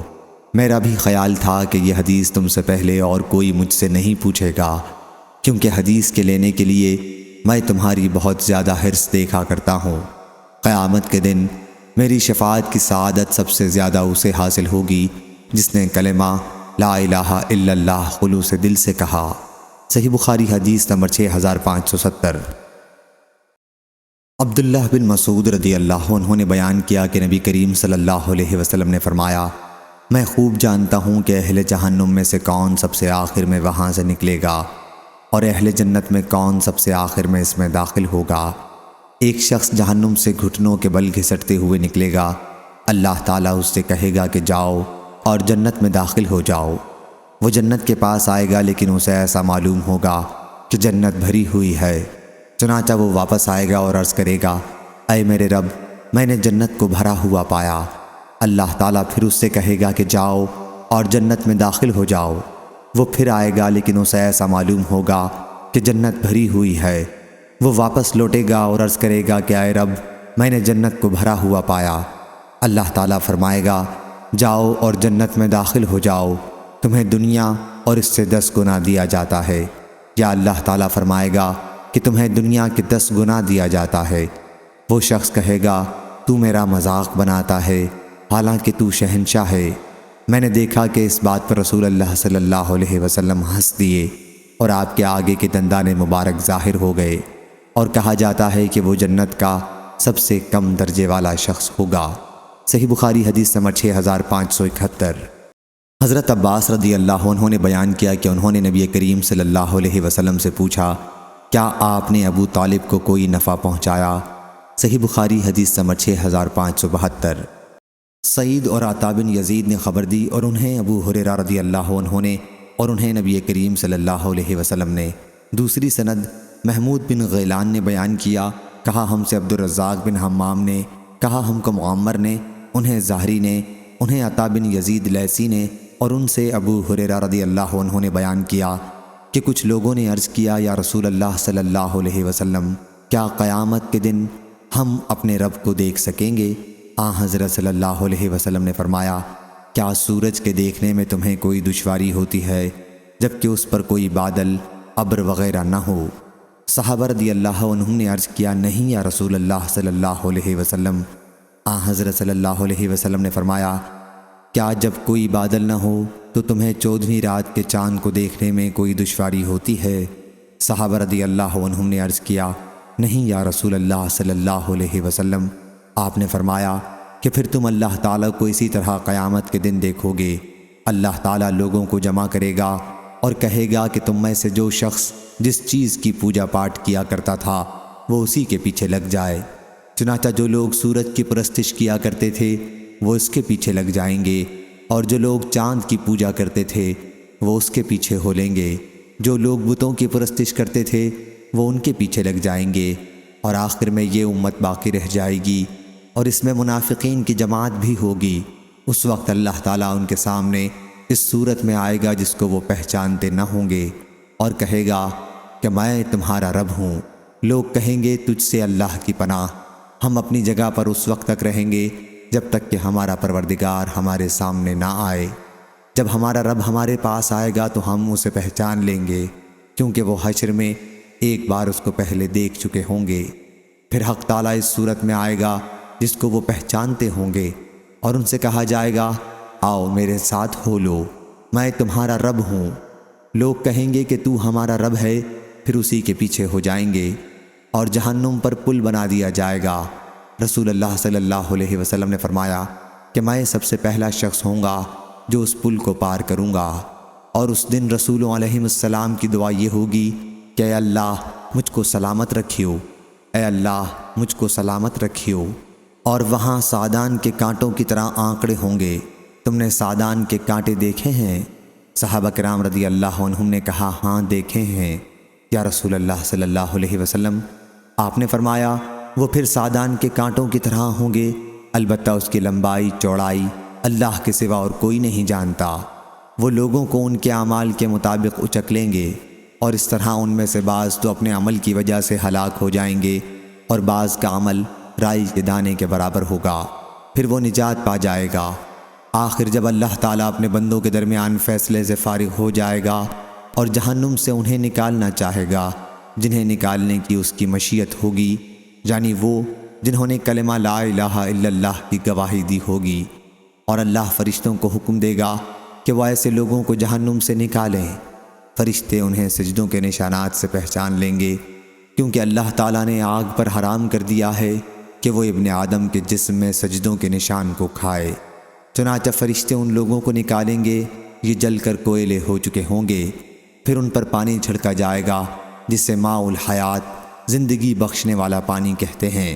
میرا بھی خیال تھا کہ یہ حدیث تم سے پہلے اور کوئی مجھ سے نہیں پوچھے گا، کیونکہ حدیث کے لینے کے لیے میں تمہاری بہت زیادہ حرص دیکھا کرتا ہوں۔ قیامت کے دن میری شفاعت کی سعادت سب سے زیادہ اسے حاصل ہوگی جس نے کلمہ لا الہ الا اللہ خلوص دل سے کہا۔ صحیح بخاری حدیث نمبر 6570۔ عبداللہ بن مسعود رضی اللہ عنہ نے بیان کیا کہ نبی کریم صلی اللہ علیہ وسلم نے فرمایا، میں خوب جانتا ہوں کہ اہل جہنم میں سے کون سب سے آخر میں وہاں سے نکلے گا، اور اہل جنت میں کون سب سے آخر میں اس میں داخل ہوگا۔ ایک شخص جہنم سے گھٹنوں کے بل گھسٹتے ہوئے نکلے گا، اللہ تعالیٰ اس سے کہے گا کہ جاؤ اور جنت میں داخل ہو جاؤ۔ وہ جنت کے پاس آئے گا لیکن اسے ایسا معلوم ہوگا کہ جنت بھری ہوئی ہے، چنانچہ وہ واپس آئے گا اور عرض کرے گا، اے میرے رب، میں نے جنت کو بھرا ہوا پایا۔ اللہ تعالیٰ پھر اس سے کہے گا کہ جاؤ اور جنت میں داخل ہو جاؤ۔ وہ پھر آئے گا لیکن اسے ایسا معلوم ہوگا کہ جنت بھری ہوئی ہے۔ وہ واپس لوٹے گا اور عرض کرے گا کہ اے رب، میں نے جنت کو بھرا ہوا پایا۔ اللہ تعالیٰ فرمائے گا، جاؤ اور جنت میں داخل ہو جاؤ، تمہیں دنیا اور اس سے 10 گنا دیا جاتا ہے۔ یا اللہ تعالیٰ فرمائے گا کہ تمہیں دنیا کے 10 گنا دیا جاتا ہے۔ وہ شخص کہے گا، تو میرا مذاق بناتا ہے، حالانکہ تو شہنشاہ ہے۔ میں نے دیکھا کہ اس بات پر رسول اللہ صلی اللہ علیہ وسلم ہنس دیے اور آپ کے آگے کے دندان مبارک ظاہر ہو گئے، اور کہا جاتا ہے کہ وہ جنت کا سب سے کم درجے والا شخص ہوگا۔ صحیح بخاری حدیث نمبر 6571۔ حضرت عباس رضی اللہ عنہ نے بیان کیا کہ انہوں نے نبی کریم صلی اللہ علیہ وسلم سے پوچھا، کیا آپ نے ابو طالب کو کوئی نفع پہنچایا؟ صحیح بخاری حدیث نمبر 6572۔ سعید اور عطا بن یزید نے خبر دی اور انہیں ابو ہریرہ رضی اللہ عنہ نے اور انہیں نبی کریم صلی اللہ علیہ وسلم نے۔ دوسری سند محمود بن غیلان نے بیان کیا، کہا ہم سے عبد الرزاق بن حمام نے، کہا ہم کو معمر نے، انہیں زہری نے، انہیں عطا بن یزید لیثی نے، اور ان سے ابو ہریرہ رضی اللہ عنہ نے بیان کیا کہ کچھ لوگوں نے عرض کیا، یا رسول اللہ صلی اللہ علیہ وسلم، کیا قیامت کے دن ہم اپنے رب کو دیکھ سکیں گے؟ حضرت صلی اللہ علیہ وسلم نے فرمایا، کیا سورج کے دیکھنے میں تمہیں کوئی دشواری ہوتی ہے جبکہ اس پر کوئی بادل، ابر وغیرہ نہ ہو؟ صحابہ رضی اللہ عنہم نے عرض کیا، نہیں یا رسول اللہ صلی اللہ علیہ وسلم۔ حضرت صلی اللہ علیہ وسلم نے فرمایا، کیا جب کوئی بادل نہ ہو تو تمہیں 14ویں رات کے چاند کو دیکھنے میں کوئی دشواری ہوتی ہے؟ صحابہ رضی اللہ عنہم نے عرض کیا، نہیں یا رسول اللہ صلی اللہ علیہ وسلم۔ آپ نے فرمایا کہ پھر تم اللہ تعالیٰ کو اسی طرح قیامت کے دن دیکھو گے۔ اللہ تعالیٰ لوگوں کو جمع کرے گا اور کہے گا کہ تم میں سے جو شخص جس چیز کی پوجا پاٹ کیا کرتا تھا وہ اسی کے پیچھے لگ جائے۔ چنانچہ جو لوگ سورج کی پرستش کیا کرتے تھے وہ اس کے پیچھے لگ جائیں گے، اور جو لوگ چاند کی پوجا کرتے تھے وہ اس کے پیچھے ہو لیں گے، جو لوگ بتوں کی پرستش کرتے تھے وہ ان کے پیچھے لگ جائیں گے، اور آخر میں یہ امت باقی رہ جائے گی اور اس میں منافقین کی جماعت بھی ہوگی۔ اس وقت اللہ تعالیٰ ان کے سامنے اس صورت میں آئے گا جس کو وہ پہچانتے نہ ہوں گے، اور کہے گا کہ میں تمہارا رب ہوں۔ لوگ کہیں گے تجھ سے اللہ کی پناہ، ہم اپنی جگہ پر اس وقت تک رہیں گے جب تک کہ ہمارا پروردگار ہمارے سامنے نہ آئے۔ جب ہمارا رب ہمارے پاس آئے گا تو ہم اسے پہچان لیں گے، کیونکہ وہ حشر میں ایک بار اس کو پہلے دیکھ چکے ہوں گے۔ پھر حق تعالیٰ اس صورت میں آئے گا جس کو وہ پہچانتے ہوں گے، اور ان سے کہا جائے گا آؤ میرے ساتھ ہو لو، میں تمہارا رب ہوں۔ لوگ کہیں گے کہ تو ہمارا رب ہے، پھر اسی کے پیچھے ہو جائیں گے اور جہنم پر پل بنا دیا جائے گا۔ رسول اللہ صلی اللہ علیہ وسلم نے فرمایا کہ میں سب سے پہلا شخص ہوں گا جو اس پل کو پار کروں گا، اور اس دن رسولوں علیہ السلام کی دعا یہ ہوگی کہ اے اللہ مجھ کو سلامت رکھیو، اے اللہ مجھ کو سلامت رکھیو۔ اور وہاں سعدان کے کانٹوں کی طرح آنکڑے ہوں گے۔ تم نے سعدان کے کانٹے دیکھے ہیں؟ صحابہ کرام رضی اللہ عنہم نے کہا ہاں دیکھے ہیں یا رسول اللہ صلی اللہ علیہ وسلم۔ آپ نے فرمایا وہ پھر سعدان کے کانٹوں کی طرح ہوں گے، البتہ اس کی لمبائی چوڑائی اللہ کے سوا اور کوئی نہیں جانتا۔ وہ لوگوں کو ان کے اعمال کے مطابق اچک لیں گے، اور اس طرح ان میں سے بعض تو اپنے عمل کی وجہ سے ہلاک ہو جائیں گے، اور بعض کا عمل رائی کے دانے کے برابر ہوگا، پھر وہ نجات پا جائے گا۔ آخر جب اللہ تعالیٰ اپنے بندوں کے درمیان فیصلے سے فارغ ہو جائے گا اور جہنم سے انہیں نکالنا چاہے گا جنہیں نکالنے کی اس کی مشیت ہوگی، یعنی وہ جنہوں نے کلمہ لا الہ الا اللہ کی گواہی دی ہوگی، اور اللہ فرشتوں کو حکم دے گا کہ وہ ایسے لوگوں کو جہنم سے نکالیں۔ فرشتے انہیں سجدوں کے نشانات سے پہچان لیں گے، کیونکہ اللہ تعالیٰ نے آگ پر حرام کر دیا ہے کہ وہ ابن آدم کے جسم میں سجدوں کے نشان کو کھائے۔ چنانچہ فرشتے ان لوگوں کو نکالیں گے، یہ جل کر کوئلے ہو چکے ہوں گے، پھر ان پر پانی چھڑکا جائے گا جسے ماء الحیات زندگی بخشنے والا پانی کہتے ہیں۔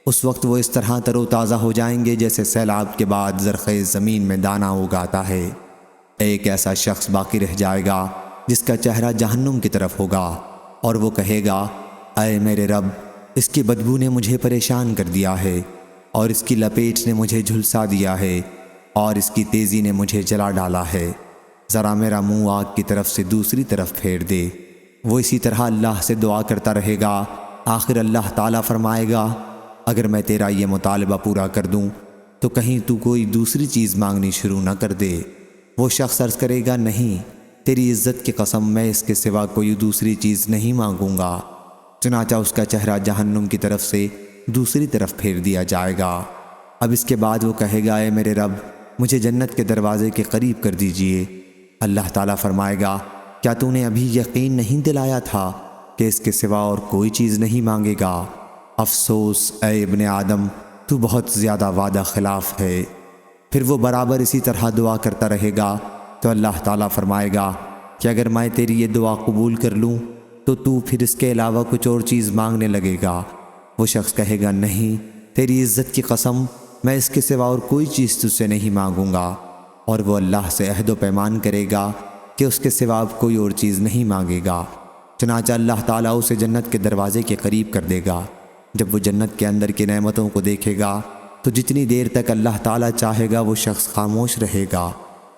اس وقت وہ اس طرح تر و تازہ ہو جائیں گے جیسے سیلاب کے بعد زرخیز زمین میں دانہ اگاتا ہے۔ ایک ایسا شخص باقی رہ جائے گا جس کا چہرہ جہنم کی طرف ہوگا، اور وہ کہے گا اے میرے رب، اس کی بدبو نے مجھے پریشان کر دیا ہے، اور اس کی لپیٹ نے مجھے جھلسا دیا ہے، اور اس کی تیزی نے مجھے جلا ڈالا ہے، ذرا میرا منہ آگ کی طرف سے دوسری طرف پھیر دے۔ وہ اسی طرح اللہ سے دعا کرتا رہے گا۔ آخر اللہ تعالیٰ فرمائے گا اگر میں تیرا یہ مطالبہ پورا کر دوں تو کہیں تو کوئی دوسری چیز مانگنی شروع نہ کر دے۔ وہ شخص عرض کرے گا نہیں، تیری عزت کی قسم میں اس کے سوا کوئی دوسری چیز نہیں مانگوں گا۔ چنانچہ اس کا چہرہ جہنم کی طرف سے دوسری طرف پھیر دیا جائے گا۔ اب اس کے بعد وہ کہے گا اے میرے رب، مجھے جنت کے دروازے کے قریب کر دیجئے۔ اللہ تعالیٰ فرمائے گا کیا تو نے ابھی یقین نہیں دلایا تھا کہ اس کے سوا اور کوئی چیز نہیں مانگے گا؟ افسوس اے ابن آدم، تو بہت زیادہ وعدہ خلاف ہے۔ پھر وہ برابر اسی طرح دعا کرتا رہے گا تو اللہ تعالیٰ فرمائے گا کہ اگر میں تیری یہ دعا قبول کر لوں تو پھر اس کے علاوہ کچھ اور چیز مانگنے لگے گا۔ وہ شخص کہے گا نہیں، تیری عزت کی قسم میں اس کے سوا اور کوئی چیز تجھ سے نہیں مانگوں گا، اور وہ اللہ سے عہد و پیمان کرے گا کہ اس کے سوا اب کوئی اور چیز نہیں مانگے گا۔ چنانچہ اللہ تعالیٰ اسے جنت کے دروازے کے قریب کر دے گا۔ جب وہ جنت کے اندر کی نعمتوں کو دیکھے گا تو جتنی دیر تک اللہ تعالیٰ چاہے گا وہ شخص خاموش رہے گا،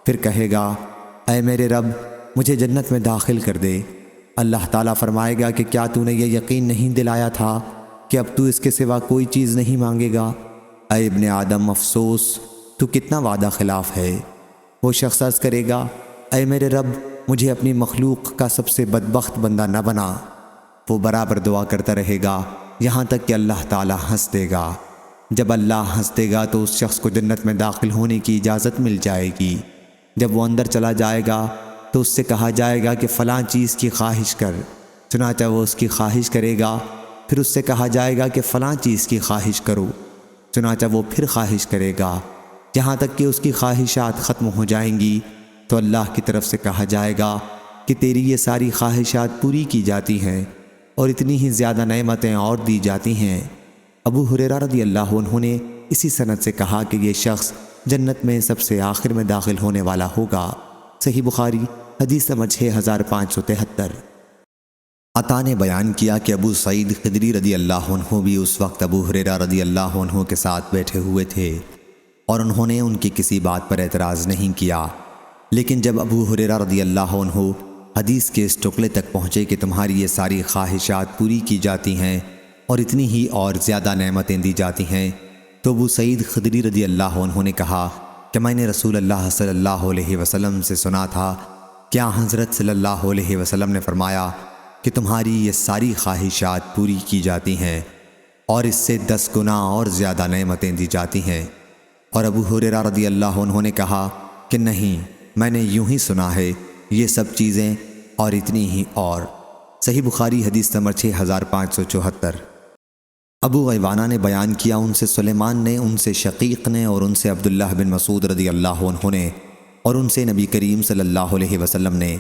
پھر کہے گا اے میرے رب، مجھے جنت میں داخل کر دے۔ اللہ تعالیٰ فرمائے گا کہ کیا تو نے یہ یقین نہیں دلایا تھا کہ اب تو اس کے سوا کوئی چیز نہیں مانگے گا؟ اے ابن آدم، افسوس تو کتنا وعدہ خلاف ہے۔ وہ شخص عرض کرے گا اے میرے رب، مجھے اپنی مخلوق کا سب سے بدبخت بندہ نہ بنا۔ وہ برابر دعا کرتا رہے گا یہاں تک کہ اللہ تعالیٰ ہنس دے گا۔ جب اللہ ہنس دے گا تو اس شخص کو جنت میں داخل ہونے کی اجازت مل جائے گی۔ جب وہ اندر چلا جائے گا تو اس سے کہا جائے گا کہ فلاں چیز کی خواہش کر، چنانچہ وہ اس کی خواہش کرے گا۔ پھر اس سے کہا جائے گا کہ فلاں چیز کی خواہش کرو، چنانچہ وہ پھر خواہش کرے گا، یہاں تک کہ اس کی خواہشات ختم ہو جائیں گی۔ تو اللہ کی طرف سے کہا جائے گا کہ تیری یہ ساری خواہشات پوری کی جاتی ہیں اور اتنی ہی زیادہ نعمتیں اور دی جاتی ہیں۔ ابو ہریرہ رضی اللہ عنہ نے اسی سند سے کہا کہ یہ شخص جنت میں سب سے آخر میں داخل ہونے والا ہوگا۔ صحیح بخاری حدیث نمبر 6573۔ عطا نے بیان کیا کہ ابو سعید خدری رضی اللہ عنہ بھی اس وقت ابو ہریرہ رضی اللہ عنہ کے ساتھ بیٹھے ہوئے تھے، اور انہوں نے ان کی کسی بات پر اعتراض نہیں کیا۔ لیکن جب ابو ہریرہ رضی اللہ عنہ حدیث کے اس ٹکڑے تک پہنچے کہ تمہاری یہ ساری خواہشات پوری کی جاتی ہیں اور اتنی ہی اور زیادہ نعمتیں دی جاتی ہیں، تو ابو سعید خدری رضی اللہ عنہ نے کہا کہ میں نے رسول اللہ صلی اللہ علیہ وسلم سے سنا تھا کیا حضرت صلی اللہ علیہ وسلم نے فرمایا کہ تمہاری یہ ساری خواہشات پوری کی جاتی ہیں اور اس سے 10 گنا اور زیادہ نعمتیں دی جاتی ہیں؟ اور ابو ہریرہ رضی اللہ عنہ نے کہا کہ نہیں، میں نے یوں ہی سنا ہے، یہ سب چیزیں اور اتنی ہی اور۔ صحیح بخاری حدیث نمبر 6574۔ ابو غیوانہ نے بیان کیا، ان سے سلیمان نے، ان سے شقیق نے، اور ان سے عبداللہ بن مسعود رضی اللہ عنہ نے، اور ان سے نبی کریم صلی اللہ علیہ وسلم نے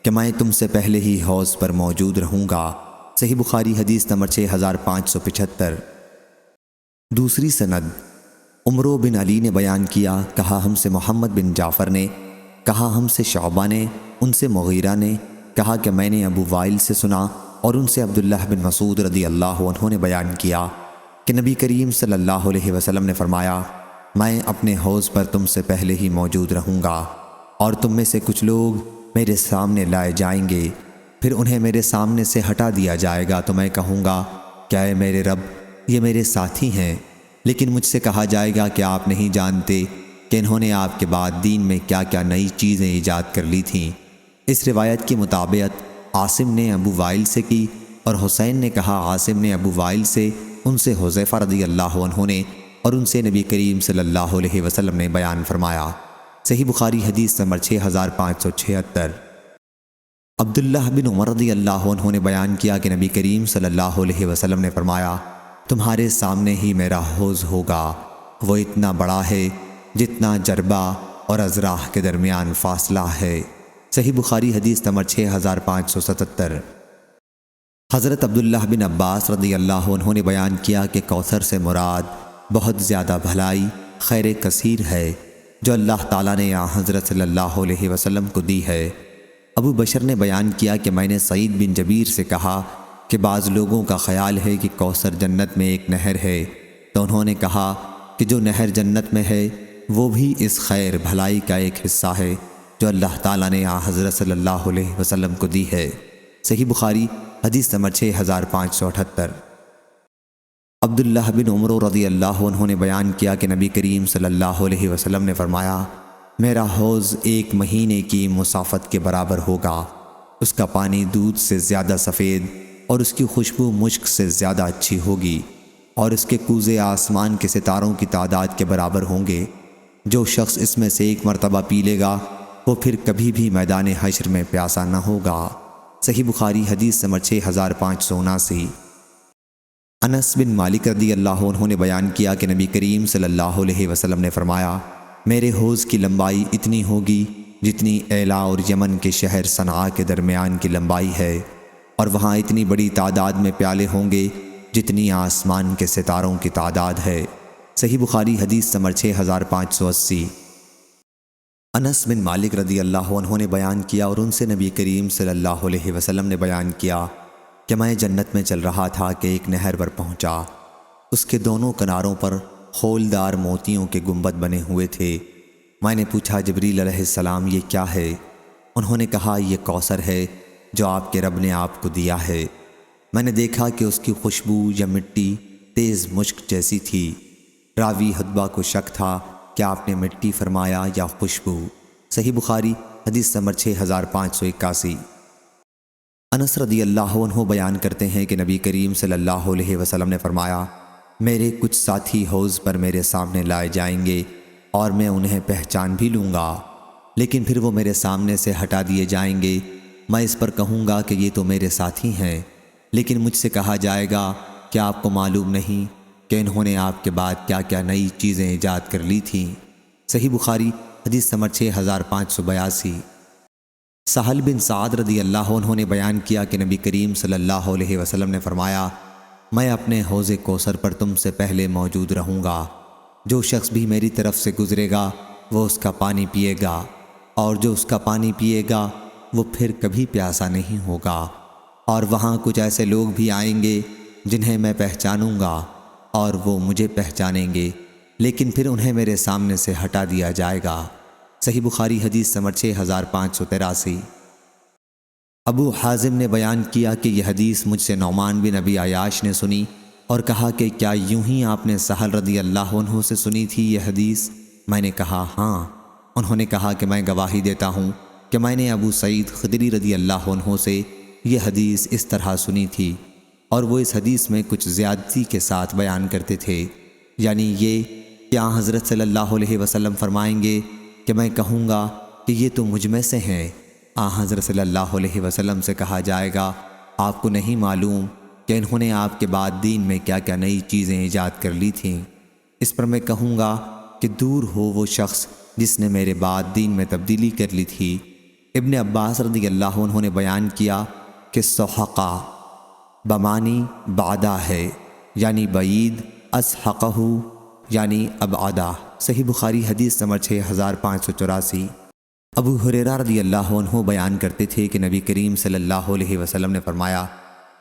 کہ میں تم سے پہلے ہی حوض پر موجود رہوں گا۔ صحیح بخاری حدیث نمبر 6575۔ دوسری سند عمرو بن علی نے بیان کیا، کہا ہم سے محمد بن جعفر نے، کہا ہم سے شعبہ نے، ان سے مغیرہ نے، کہا کہ میں نے ابو وائل سے سنا، اور ان سے عبداللہ بن مسعود رضی اللہ عنہ نے بیان کیا کہ نبی کریم صلی اللہ علیہ وسلم نے فرمایا، میں اپنے حوض پر تم سے پہلے ہی موجود رہوں گا، اور تم میں سے کچھ لوگ میرے سامنے لائے جائیں گے، پھر انہیں میرے سامنے سے ہٹا دیا جائے گا تو میں کہوں گا کہ اے میرے رب، یہ میرے ساتھی ہیں، لیکن مجھ سے کہا جائے گا کہ آپ نہیں جانتے کہ انہوں نے آپ کے بعد دین میں کیا کیا نئی چیزیں ایجاد کر لی تھیں۔ اس روایت کی مطابقت عاصم نے ابو وائل سے کی، اور حسین نے کہا عاصم نے ابو وائل سے، ان سے حذیفہ رضی اللہ عنہ نے، اور ان سے نبی کریم صلی اللہ علیہ وسلم نے بیان فرمایا۔ صحیح بخاری حدیث نمبر 6576۔ عبداللہ بن عمر رضی اللہ عنہ نے بیان کیا کہ نبی کریم صلی اللہ علیہ وسلم نے فرمایا، تمہارے سامنے ہی میرا حوض ہوگا، وہ اتنا بڑا ہے جتنا جربہ اور ازراح کے درمیان فاصلہ ہے۔ صحیح بخاری حدیث نمبر 6577۔ حضرت عبداللہ بن عباس رضی اللہ عنہ نے بیان کیا کہ کوثر سے مراد بہت زیادہ بھلائی، خیر کثیر ہے جو اللہ تعالیٰ نے یہاں حضرت صلی اللہ علیہ وسلم کو دی ہے۔ ابو بشر نے بیان کیا کہ میں نے سعید بن جبیر سے کہا کہ بعض لوگوں کا خیال ہے کہ کوثر جنت میں ایک نہر ہے، تو انہوں نے کہا کہ جو نہر جنت میں ہے وہ بھی اس خیر بھلائی کا ایک حصہ ہے جو اللہ تعالیٰ نے یہاں حضرت صلی اللہ علیہ وسلم کو دی ہے۔ صحیح بخاری حدیث نمبر 6578۔ عبداللہ بن عمر رضی اللہ عنہ نے بیان کیا کہ نبی کریم صلی اللہ علیہ وسلم نے فرمایا، میرا حوض 1 مہینے کی مسافت کے برابر ہوگا، اس کا پانی دودھ سے زیادہ سفید اور اس کی خوشبو مشک سے زیادہ اچھی ہوگی، اور اس کے کوزے آسمان کے ستاروں کی تعداد کے برابر ہوں گے۔ جو شخص اس میں سے ایک مرتبہ پی لے گا وہ پھر کبھی بھی میدان حشر میں پیاسا نہ ہوگا۔ صحیح بخاری حدیث نمبر 6579۔ انس بن مالک رضی اللہ عنہ نے بیان کیا کہ نبی کریم صلی اللہ علیہ وسلم نے فرمایا، میرے حوض کی لمبائی اتنی ہوگی جتنی ایلا اور یمن کے شہر صنعاء کے درمیان کی لمبائی ہے، اور وہاں اتنی بڑی تعداد میں پیالے ہوں گے جتنی آسمان کے ستاروں کی تعداد ہے۔ صحیح بخاری حدیث نمبر 6580۔ انس بن مالک رضی اللہ عنہ نے بیان کیا، اور ان سے نبی کریم صلی اللہ علیہ وسلم نے بیان کیا کہ میں جنت میں چل رہا تھا کہ ایک نہر پر پہنچا، اس کے دونوں کناروں پر خولدار موتیوں کے گنبد بنے ہوئے تھے۔ میں نے پوچھا جبریل علیہ السلام یہ کیا ہے؟ انہوں نے کہا یہ کوثر ہے جو آپ کے رب نے آپ کو دیا ہے۔ میں نے دیکھا کہ اس کی خوشبو یا مٹی تیز مشک جیسی تھی۔ راوی حدبہ کو شک تھا کہ آپ نے مٹی فرمایا یا خوشبو۔ صحیح بخاری حدیث نمبر 6581۔ انس رضی اللہ عنہ بیان کرتے ہیں کہ نبی کریم صلی اللہ علیہ وسلم نے فرمایا، میرے کچھ ساتھی حوض پر میرے سامنے لائے جائیں گے اور میں انہیں پہچان بھی لوں گا، لیکن پھر وہ میرے سامنے سے ہٹا دیے جائیں گے۔ میں اس پر کہوں گا کہ یہ تو میرے ساتھی ہیں، لیکن مجھ سے کہا جائے گا کہ آپ کو معلوم نہیں کہ انہوں نے آپ کے بعد کیا کیا نئی چیزیں ایجاد کر لی تھیں۔ صحیح بخاری حدیث نمبر 6582۔ سہل بن سعد رضی اللہ عنہ نے بیان کیا کہ نبی کریم صلی اللہ علیہ وسلم نے فرمایا، میں اپنے حوض کوثر پر تم سے پہلے موجود رہوں گا، جو شخص بھی میری طرف سے گزرے گا وہ اس کا پانی پیے گا، اور جو اس کا پانی پیے گا وہ پھر کبھی پیاسا نہیں ہوگا، اور وہاں کچھ ایسے لوگ بھی آئیں گے جنہیں میں پہچانوں گا اور وہ مجھے پہچانیں گے، لیکن پھر انہیں میرے سامنے سے ہٹا دیا جائے گا۔ صحیح بخاری حدیث نمبر 6583۔ ابو حازم نے بیان کیا کہ یہ حدیث مجھ سے نعمان بن ابی عیاش نے سنی اور کہا کہ کیا یوں ہی آپ نے سہل رضی اللہ عنہ سے سنی تھی یہ حدیث؟ میں نے کہا ہاں۔ انہوں نے کہا کہ میں گواہی دیتا ہوں کہ میں نے ابو سعید خدری رضی اللہ عنہ سے یہ حدیث اس طرح سنی تھی، اور وہ اس حدیث میں کچھ زیادتی کے ساتھ بیان کرتے تھے، یعنی یہ کہ آن حضرت صلی اللہ علیہ وسلم فرمائیں گے کہ میں کہوں گا کہ یہ تو مجھ میں سے ہیں۔ آن حضرت صلی اللہ علیہ وسلم سے کہا جائے گا آپ کو نہیں معلوم کہ انہوں نے آپ کے بعد دین میں کیا کیا نئی چیزیں ایجاد کر لی تھیں؟ اس پر میں کہوں گا کہ دور ہو وہ شخص جس نے میرے بعد دین میں تبدیلی کر لی تھی۔ ابن عباس رضی اللہ عنہ نے بیان کیا کہ سحقہ بمانی بعدہ ہے، یعنی بعید، اسحقہ یعنی ابعدہ۔ صحیح بخاری حدیث نمبر 6584۔ ابو ہریرہ رضی اللہ عنہ بیان کرتے تھے کہ نبی کریم صلی اللہ علیہ وسلم نے فرمایا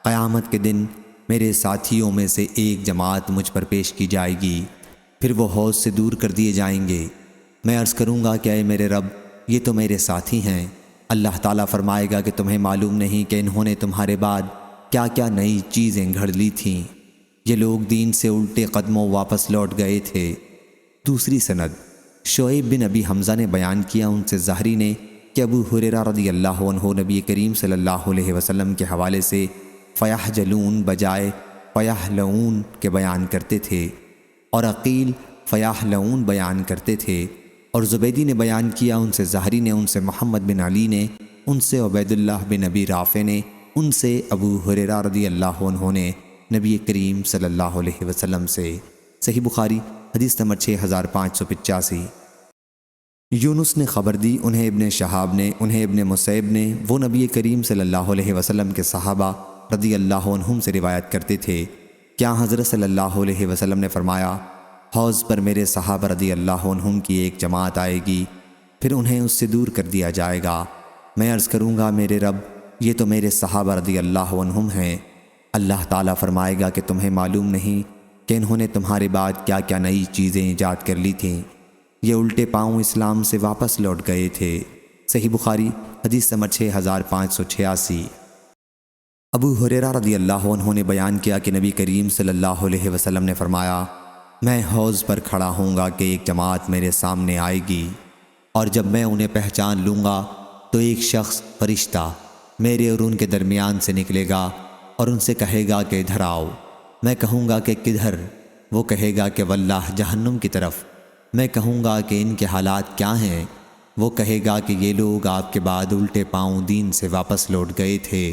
قیامت کے دن میرے ساتھیوں میں سے ایک جماعت مجھ پر پیش کی جائے گی، پھر وہ حوض سے دور کر دیے جائیں گے۔ میں عرض کروں گا کہ اے میرے رب، یہ تو میرے ساتھی ہیں۔ اللہ تعالیٰ فرمائے گا کہ تمہیں معلوم نہیں کہ انہوں نے تمہارے بعد کیا کیا نئی چیزیں گھڑ لی تھیں؟ یہ لوگ دین سے الٹے قدموں واپس لوٹ گئے تھے۔ دوسری سند شعیب بن ابی حمزہ نے بیان کیا ان سے زہری نے کہ ابو ہریرہ رضی اللہ عنہ نبی کریم صلی اللہ علیہ وسلم کے حوالے سے فیحجلون بجائے فیحلعون کے بیان کرتے تھے، اور عقیل فیحلعون بیان کرتے تھے، اور زبیدی نے بیان کیا ان سے زہری نے ان سے محمد بن علی نے ان سے عبید اللہ بن ابی رافع نے ان سے ابو ہریرہ رضی اللہ عنہ نے نبی کریم صلی اللہ علیہ وسلم سے۔ صحیح بخاری حدیث نمبر 6585۔ یونس نے خبر دی، انہیں ابن شہاب نے، انہیں ابن مسیب نے، وہ نبی کریم صلی اللہ علیہ وسلم کے صحابہ رضی اللہ عنہم سے روایت کرتے تھے کیا حضرت صلی اللہ علیہ وسلم نے فرمایا حوض پر میرے صحابہ رضی اللہ عنہم کی ایک جماعت آئے گی، پھر انہیں اس سے دور کر دیا جائے گا۔ میں عرض کروں گا میرے رب، یہ تو میرے صحابہ رضی اللہ عنہم ہیں۔ اللہ تعالیٰ فرمائے گا کہ تمہیں معلوم نہیں کہ انہوں نے تمہارے بعد کیا کیا نئی چیزیں ایجاد کر لی تھیں؟ یہ الٹے پاؤں اسلام سے واپس لوٹ گئے تھے۔ صحیح بخاری حدیث نمبر 6586۔ ابو ہریرہ رضی اللہ عنہ نے بیان کیا کہ نبی کریم صلی اللہ علیہ وسلم نے فرمایا میں حوض پر کھڑا ہوں گا کہ ایک جماعت میرے سامنے آئے گی، اور جب میں انہیں پہچان لوں گا تو ایک شخص فرشتہ میرے اور ان کے درمیان سے نکلے گا اور ان سے کہے گا کہ ادھر آؤ۔ میں کہوں گا کہ کدھر؟ وہ کہے گا کہ واللہ جہنم کی طرف۔ میں کہوں گا کہ ان کے حالات کیا ہیں؟ وہ کہے گا کہ یہ لوگ آپ کے بعد الٹے پاؤں دین سے واپس لوٹ گئے تھے۔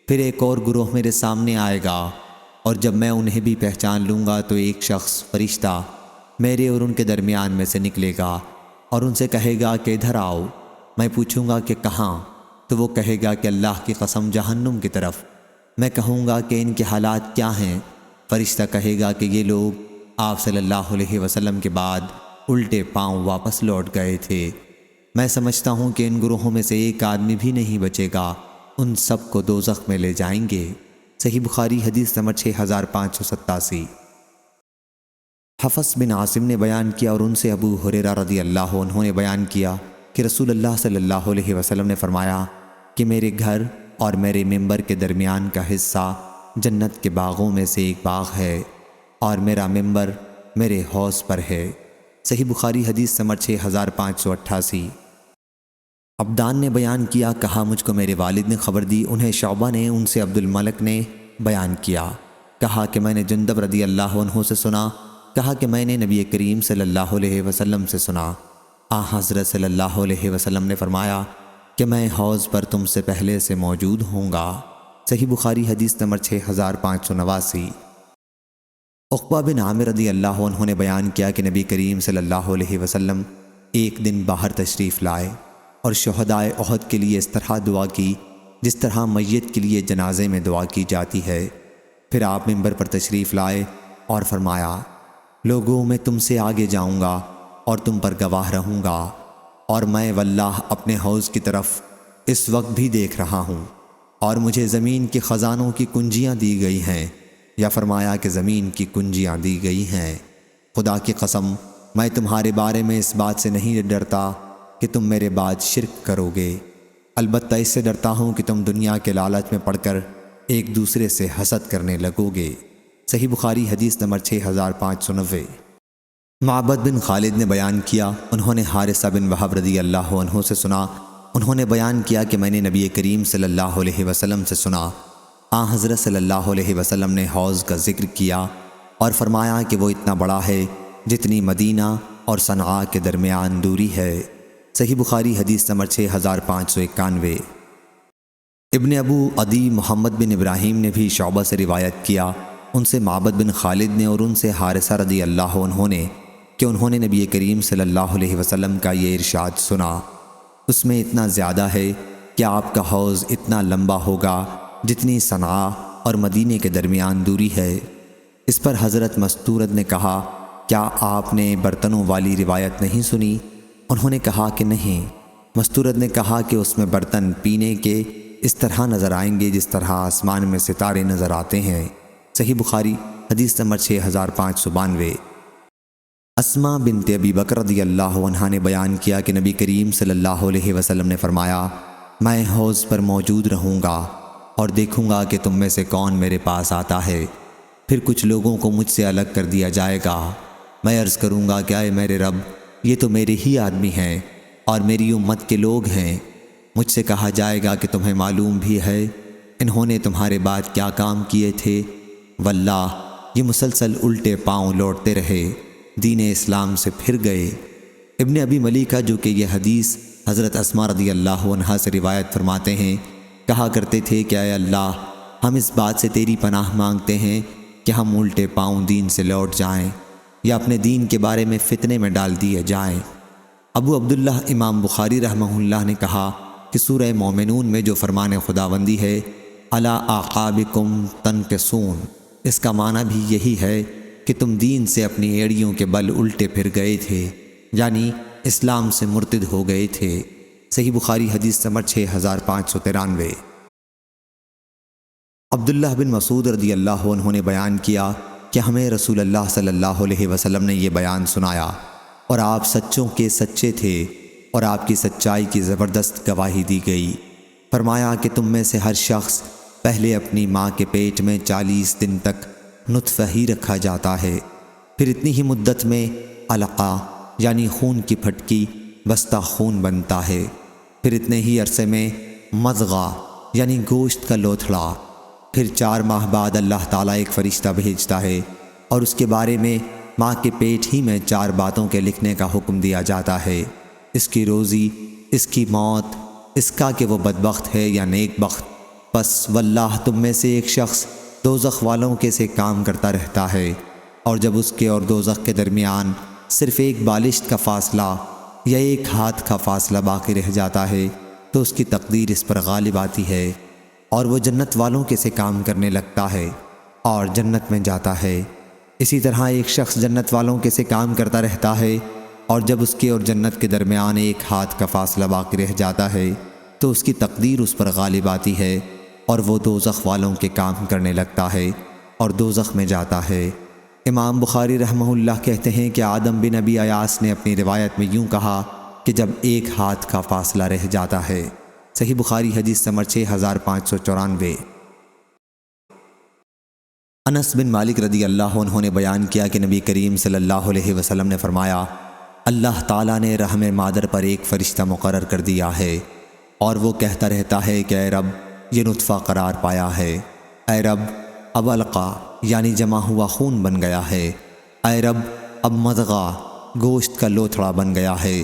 پھر ایک اور گروہ میرے سامنے آئے گا، اور جب میں انہیں بھی پہچان لوں گا تو ایک شخص فرشتہ میرے اور ان کے درمیان میں سے نکلے گا اور ان سے کہے گا کہ ادھر آؤ۔ میں پوچھوں گا کہ کہاں؟ تو وہ کہے گا کہ اللہ کی قسم جہنم کی طرف۔ میں کہوں گا کہ ان کے حالات کیا ہیں؟ فرشتہ کہے گا کہ یہ لوگ آپ صلی اللہ علیہ وسلم کے بعد الٹے پاؤں واپس لوٹ گئے تھے۔ میں سمجھتا ہوں کہ ان گروہوں میں سے ایک آدمی بھی نہیں بچے گا، ان سب کو دوزخ میں لے جائیں گے۔ صحیح بخاری حدیث نمبر 6587۔ حفص بن عاصم نے بیان کیا اور ان سے ابو ہریرہ رضی اللہ عنہ نے بیان کیا کہ رسول اللہ صلی اللہ علیہ وسلم نے فرمایا کہ میرے گھر اور میرے ممبر کے درمیان کا حصہ جنت کے باغوں میں سے ایک باغ ہے، اور میرا ممبر میرے حوض پر ہے۔ صحیح بخاری حدیث نمبر 6588۔ عبدان نے بیان کیا، کہا مجھ کو میرے والد نے خبر دی، انہیں شعبہ نے، ان سے عبد الملک نے بیان کیا، کہا کہ میں نے جندب رضی اللہ عنہ سے سنا، کہا کہ میں نے نبی کریم صلی اللہ علیہ وسلم سے سنا، حضرت صلی اللہ علیہ وسلم نے فرمایا کہ میں حوض پر تم سے پہلے سے موجود ہوں گا۔ صحیح بخاری حدیث نمبر 6589۔ عقبہ بن عامر رضی اللہ عنہ نے بیان کیا کہ نبی کریم صلی اللہ علیہ وسلم ایک دن باہر تشریف لائے اور شہدائے احد کے لیے اس طرح دعا کی جس طرح میت کے لیے جنازے میں دعا کی جاتی ہے۔ پھر آپ ممبر پر تشریف لائے اور فرمایا لوگوں میں تم سے آگے جاؤں گا اور تم پر گواہ رہوں گا، اور میں واللہ اپنے حوض کی طرف اس وقت بھی دیکھ رہا ہوں، اور مجھے زمین کے خزانوں کی کنجیاں دی گئی ہیں، یا فرمایا کہ زمین کی کنجیاں دی گئی ہیں۔ خدا کی قسم میں تمہارے بارے میں اس بات سے نہیں ڈرتا کہ تم میرے بعد شرک کرو گے، البتہ اس سے ڈرتا ہوں کہ تم دنیا کے لالچ میں پڑ کر ایک دوسرے سے حسد کرنے لگو گے۔ صحیح بخاری حدیث نمبر 6590۔ معبد بن خالد نے بیان کیا، انہوں نے حارثہ بن وہب رضی اللہ عنہ سے سنا، انہوں نے بیان کیا کہ میں نے نبی کریم صلی اللہ علیہ وسلم سے سنا، حضرت صلی اللہ علیہ وسلم نے حوض کا ذکر کیا اور فرمایا کہ وہ اتنا بڑا ہے جتنی مدینہ اور صنعاء کے درمیان دوری ہے۔ صحیح بخاری حدیث نمبر 6591۔ ابن ابو عدی محمد بن ابراہیم نے بھی شعبہ سے روایت کیا، ان سے معبد بن خالد نے اور ان سے حارثہ رضی اللہ عنہ نے کہ انہوں نے نبی کریم صلی اللہ علیہ وسلم کا یہ ارشاد سنا، اس میں اتنا زیادہ ہے کہ آپ کا حوض اتنا لمبا ہوگا جتنی صنعاء اور مدینے کے درمیان دوری ہے۔ اس پر حضرت مستورد نے کہا، کیا آپ نے برتنوں والی روایت نہیں سنی؟ انہوں نے کہا کہ نہیں۔ مستورد نے کہا کہ اس میں برتن پینے کے اس طرح نظر آئیں گے جس طرح آسمان میں ستارے نظر آتے ہیں۔ صحیح بخاری حدیث نمبر 6592۔ اسماء بنت ابی بکر رضی اللہ عنہا نے بیان کیا کہ نبی کریم صلی اللہ علیہ وسلم نے فرمایا، میں حوض پر موجود رہوں گا اور دیکھوں گا کہ تم میں سے کون میرے پاس آتا ہے، پھر کچھ لوگوں کو مجھ سے الگ کر دیا جائے گا، میں عرض کروں گا کہ اے میرے رب، یہ تو میرے ہی آدمی ہیں اور میری امت کے لوگ ہیں۔ مجھ سے کہا جائے گا کہ تمہیں معلوم بھی ہے انہوں نے تمہارے بعد کیا کام کیے تھے؟ واللہ یہ مسلسل الٹے پاؤں لوٹتے رہے، دین اسلام سے پھر گئے۔ ابن ابی ملیکہ جو کہ یہ حدیث حضرت اسماء رضی اللہ عنہا سے روایت فرماتے ہیں، کہا کرتے تھے کہ اے اللہ، ہم اس بات سے تیری پناہ مانگتے ہیں کہ ہم الٹے پاؤں دین سے لوٹ جائیں یا اپنے دین کے بارے میں فتنے میں ڈال دیے جائیں۔ ابو عبداللہ امام بخاری رحمہ اللہ نے کہا کہ سورہ مومنون میں جو فرمان خداوندی ہے، علی اعقابکم تنکسون، اس کا معنی بھی یہی ہے کہ تم دین سے اپنی ایڑیوں کے بل الٹے پھر گئے تھے، یعنی اسلام سے مرتد ہو گئے تھے۔ صحیح بخاری حدیث نمبر 6593۔ عبداللہ بن مسعود رضی اللہ عنہ نے بیان کیا کہ ہمیں رسول اللہ صلی اللہ علیہ وسلم نے یہ بیان سنایا اور آپ سچوں کے سچے تھے اور آپ کی سچائی کی زبردست گواہی دی گئی۔ فرمایا کہ تم میں سے ہر شخص پہلے اپنی ماں کے پیٹ میں 40 دن تک نطفہ ہی رکھا جاتا ہے، پھر اتنی ہی مدت میں علقہ یعنی خون کی پھٹکی بستہ خون بنتا ہے، پھر اتنے ہی عرصے میں مضغہ یعنی گوشت کا لوتھڑا، پھر 4 ماہ بعد اللہ تعالیٰ ایک فرشتہ بھیجتا ہے اور اس کے بارے میں ماں کے پیٹ ہی میں 4 باتوں کے لکھنے کا حکم دیا جاتا ہے، اس کی روزی، اس کی موت، اس کا کہ وہ بدبخت ہے یا نیک بخت۔ پس واللہ تم میں سے ایک شخص دوزخ والوں کے سے کام کرتا رہتا ہے، اور جب اس کے اور دوزخ کے درمیان صرف ایک بالشت کا فاصلہ یا ایک ہاتھ کا فاصلہ باقی رہ جاتا ہے تو اس کی تقدیر اس پر غالب آتی ہے اور وہ جنت والوں کے سے کام کرنے لگتا ہے اور جنت میں جاتا ہے۔ اسی طرح ایک شخص جنت والوں کے سے کام کرتا رہتا ہے اور جب اس کے اور جنت کے درمیان ایک ہاتھ کا فاصلہ باقی رہ جاتا ہے تو اس کی تقدیر اس پر غالب آتی ہے اور وہ دوزخ والوں کے کام کرنے لگتا ہے اور دوزخ میں جاتا ہے۔ امام بخاری رحمہ اللہ کہتے ہیں کہ آدم بن ابی ایاس نے اپنی روایت میں یوں کہا کہ جب ایک ہاتھ کا فاصلہ رہ جاتا ہے۔ صحیح بخاری حدیث نمبر 6594۔ انس بن مالک رضی اللہ عنہ نے بیان کیا کہ نبی کریم صلی اللہ علیہ وسلم نے فرمایا، اللہ تعالیٰ نے رحم مادر پر ایک فرشتہ مقرر کر دیا ہے اور وہ کہتا رہتا ہے کہ اے رب، یہ نطفہ قرار پایا ہے، اے رب اب علقہ یعنی جمع ہوا خون بن گیا ہے، اے رب اب مضغہ گوشت کا لوتھڑا بن گیا ہے۔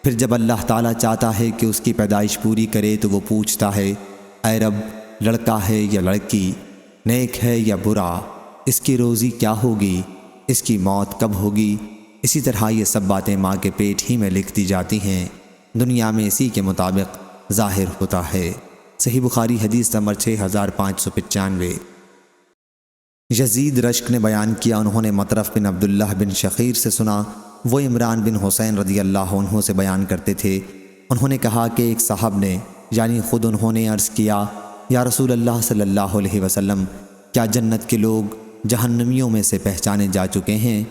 پھر جب اللہ تعالیٰ چاہتا ہے کہ اس کی پیدائش پوری کرے تو وہ پوچھتا ہے، اے رب لڑکا ہے یا لڑکی، نیک ہے یا برا، اس کی روزی کیا ہوگی، اس کی موت کب ہوگی۔ اسی طرح یہ سب باتیں ماں کے پیٹ ہی میں لکھ دی جاتی ہیں، دنیا میں اسی کے مطابق ظاہر ہوتا ہے۔ صحیح بخاری حدیث نمبر 6595۔ یزید رشک نے بیان کیا، انہوں نے مطرف بن عبداللہ بن شخیر سے سنا، وہ عمران بن حسین رضی اللہ عنہ سے بیان کرتے تھے، انہوں نے کہا کہ ایک صاحب نے یعنی خود انہوں نے عرض کیا، یا رسول اللہ صلی اللہ علیہ وسلم، کیا جنت کے لوگ جہنمیوں میں سے پہچانے جا چکے ہیں؟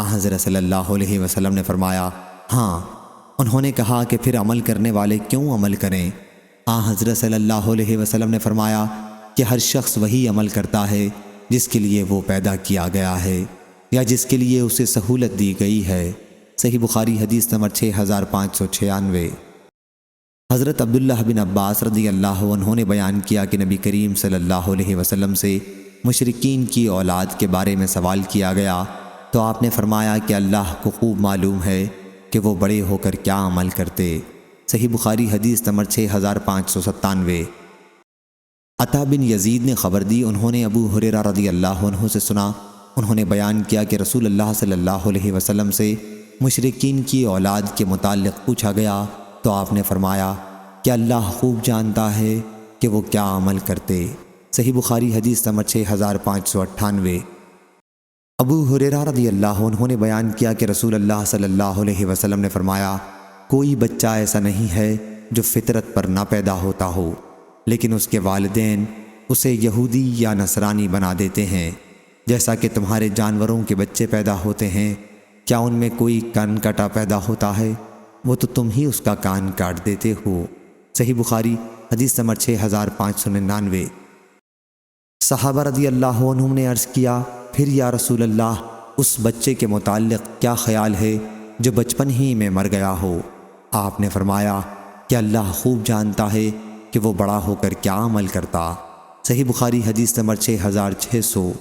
حضرت صلی اللہ علیہ وسلم نے فرمایا، ہاں، انہوں نے کہا کہ پھر عمل کرنے والے کیوں عمل کریں؟ حضرت صلی اللہ علیہ وسلم نے فرمایا کہ ہر شخص وہی عمل کرتا ہے جس کے لیے وہ پیدا کیا گیا ہے یا جس کے لیے اسے سہولت دی گئی ہے۔ صحیح بخاری حدیث نمبر 6596۔ حضرت عبداللہ بن عباس رضی اللہ عنہ نے بیان کیا کہ نبی کریم صلی اللہ علیہ وسلم سے مشرکین کی اولاد کے بارے میں سوال کیا گیا تو آپ نے فرمایا کہ اللہ کو خوب معلوم ہے کہ وہ بڑے ہو کر کیا عمل کرتے۔ صحیح بخاری حدیث نمبر 6597۔ عطا بن یزید نے خبر دی، انہوں نے ابو ہریرہ رضی اللہ عنہ سے سنا، انہوں نے بیان کیا کہ رسول اللہ صلی اللہ علیہ وسلم سے مشرکین کی اولاد کے متعلق پوچھا گیا تو آپ نے فرمایا کہ اللہ خوب جانتا ہے کہ وہ کیا عمل کرتے۔ صحیح بخاری حدیث نمبر 6598۔ ابو ہریرہ رضی اللہ عنہ نے بیان کیا کہ رسول اللہ صلی اللہ علیہ وسلم نے فرمایا کوئی بچہ ایسا نہیں ہے جو فطرت پر نہ پیدا ہوتا ہو، لیکن اس کے والدین اسے یہودی یا نصرانی بنا دیتے ہیں، جیسا کہ تمہارے جانوروں کے بچے پیدا ہوتے ہیں، کیا ان میں کوئی کان کٹا پیدا ہوتا ہے؟ وہ تو تم ہی اس کا کان کاٹ دیتے ہو۔ صحیح بخاری حدیث نمبر 6599۔ صحابہ رضی اللہ عنہم نے عرض کیا پھر یا رسول اللہ اس بچے کے متعلق کیا خیال ہے جو بچپن ہی میں مر گیا ہو؟ آپ نے فرمایا کہ اللہ خوب جانتا ہے کہ وہ بڑا ہو کر کیا عمل کرتا۔ صحیح بخاری حدیث نمبر 6600۔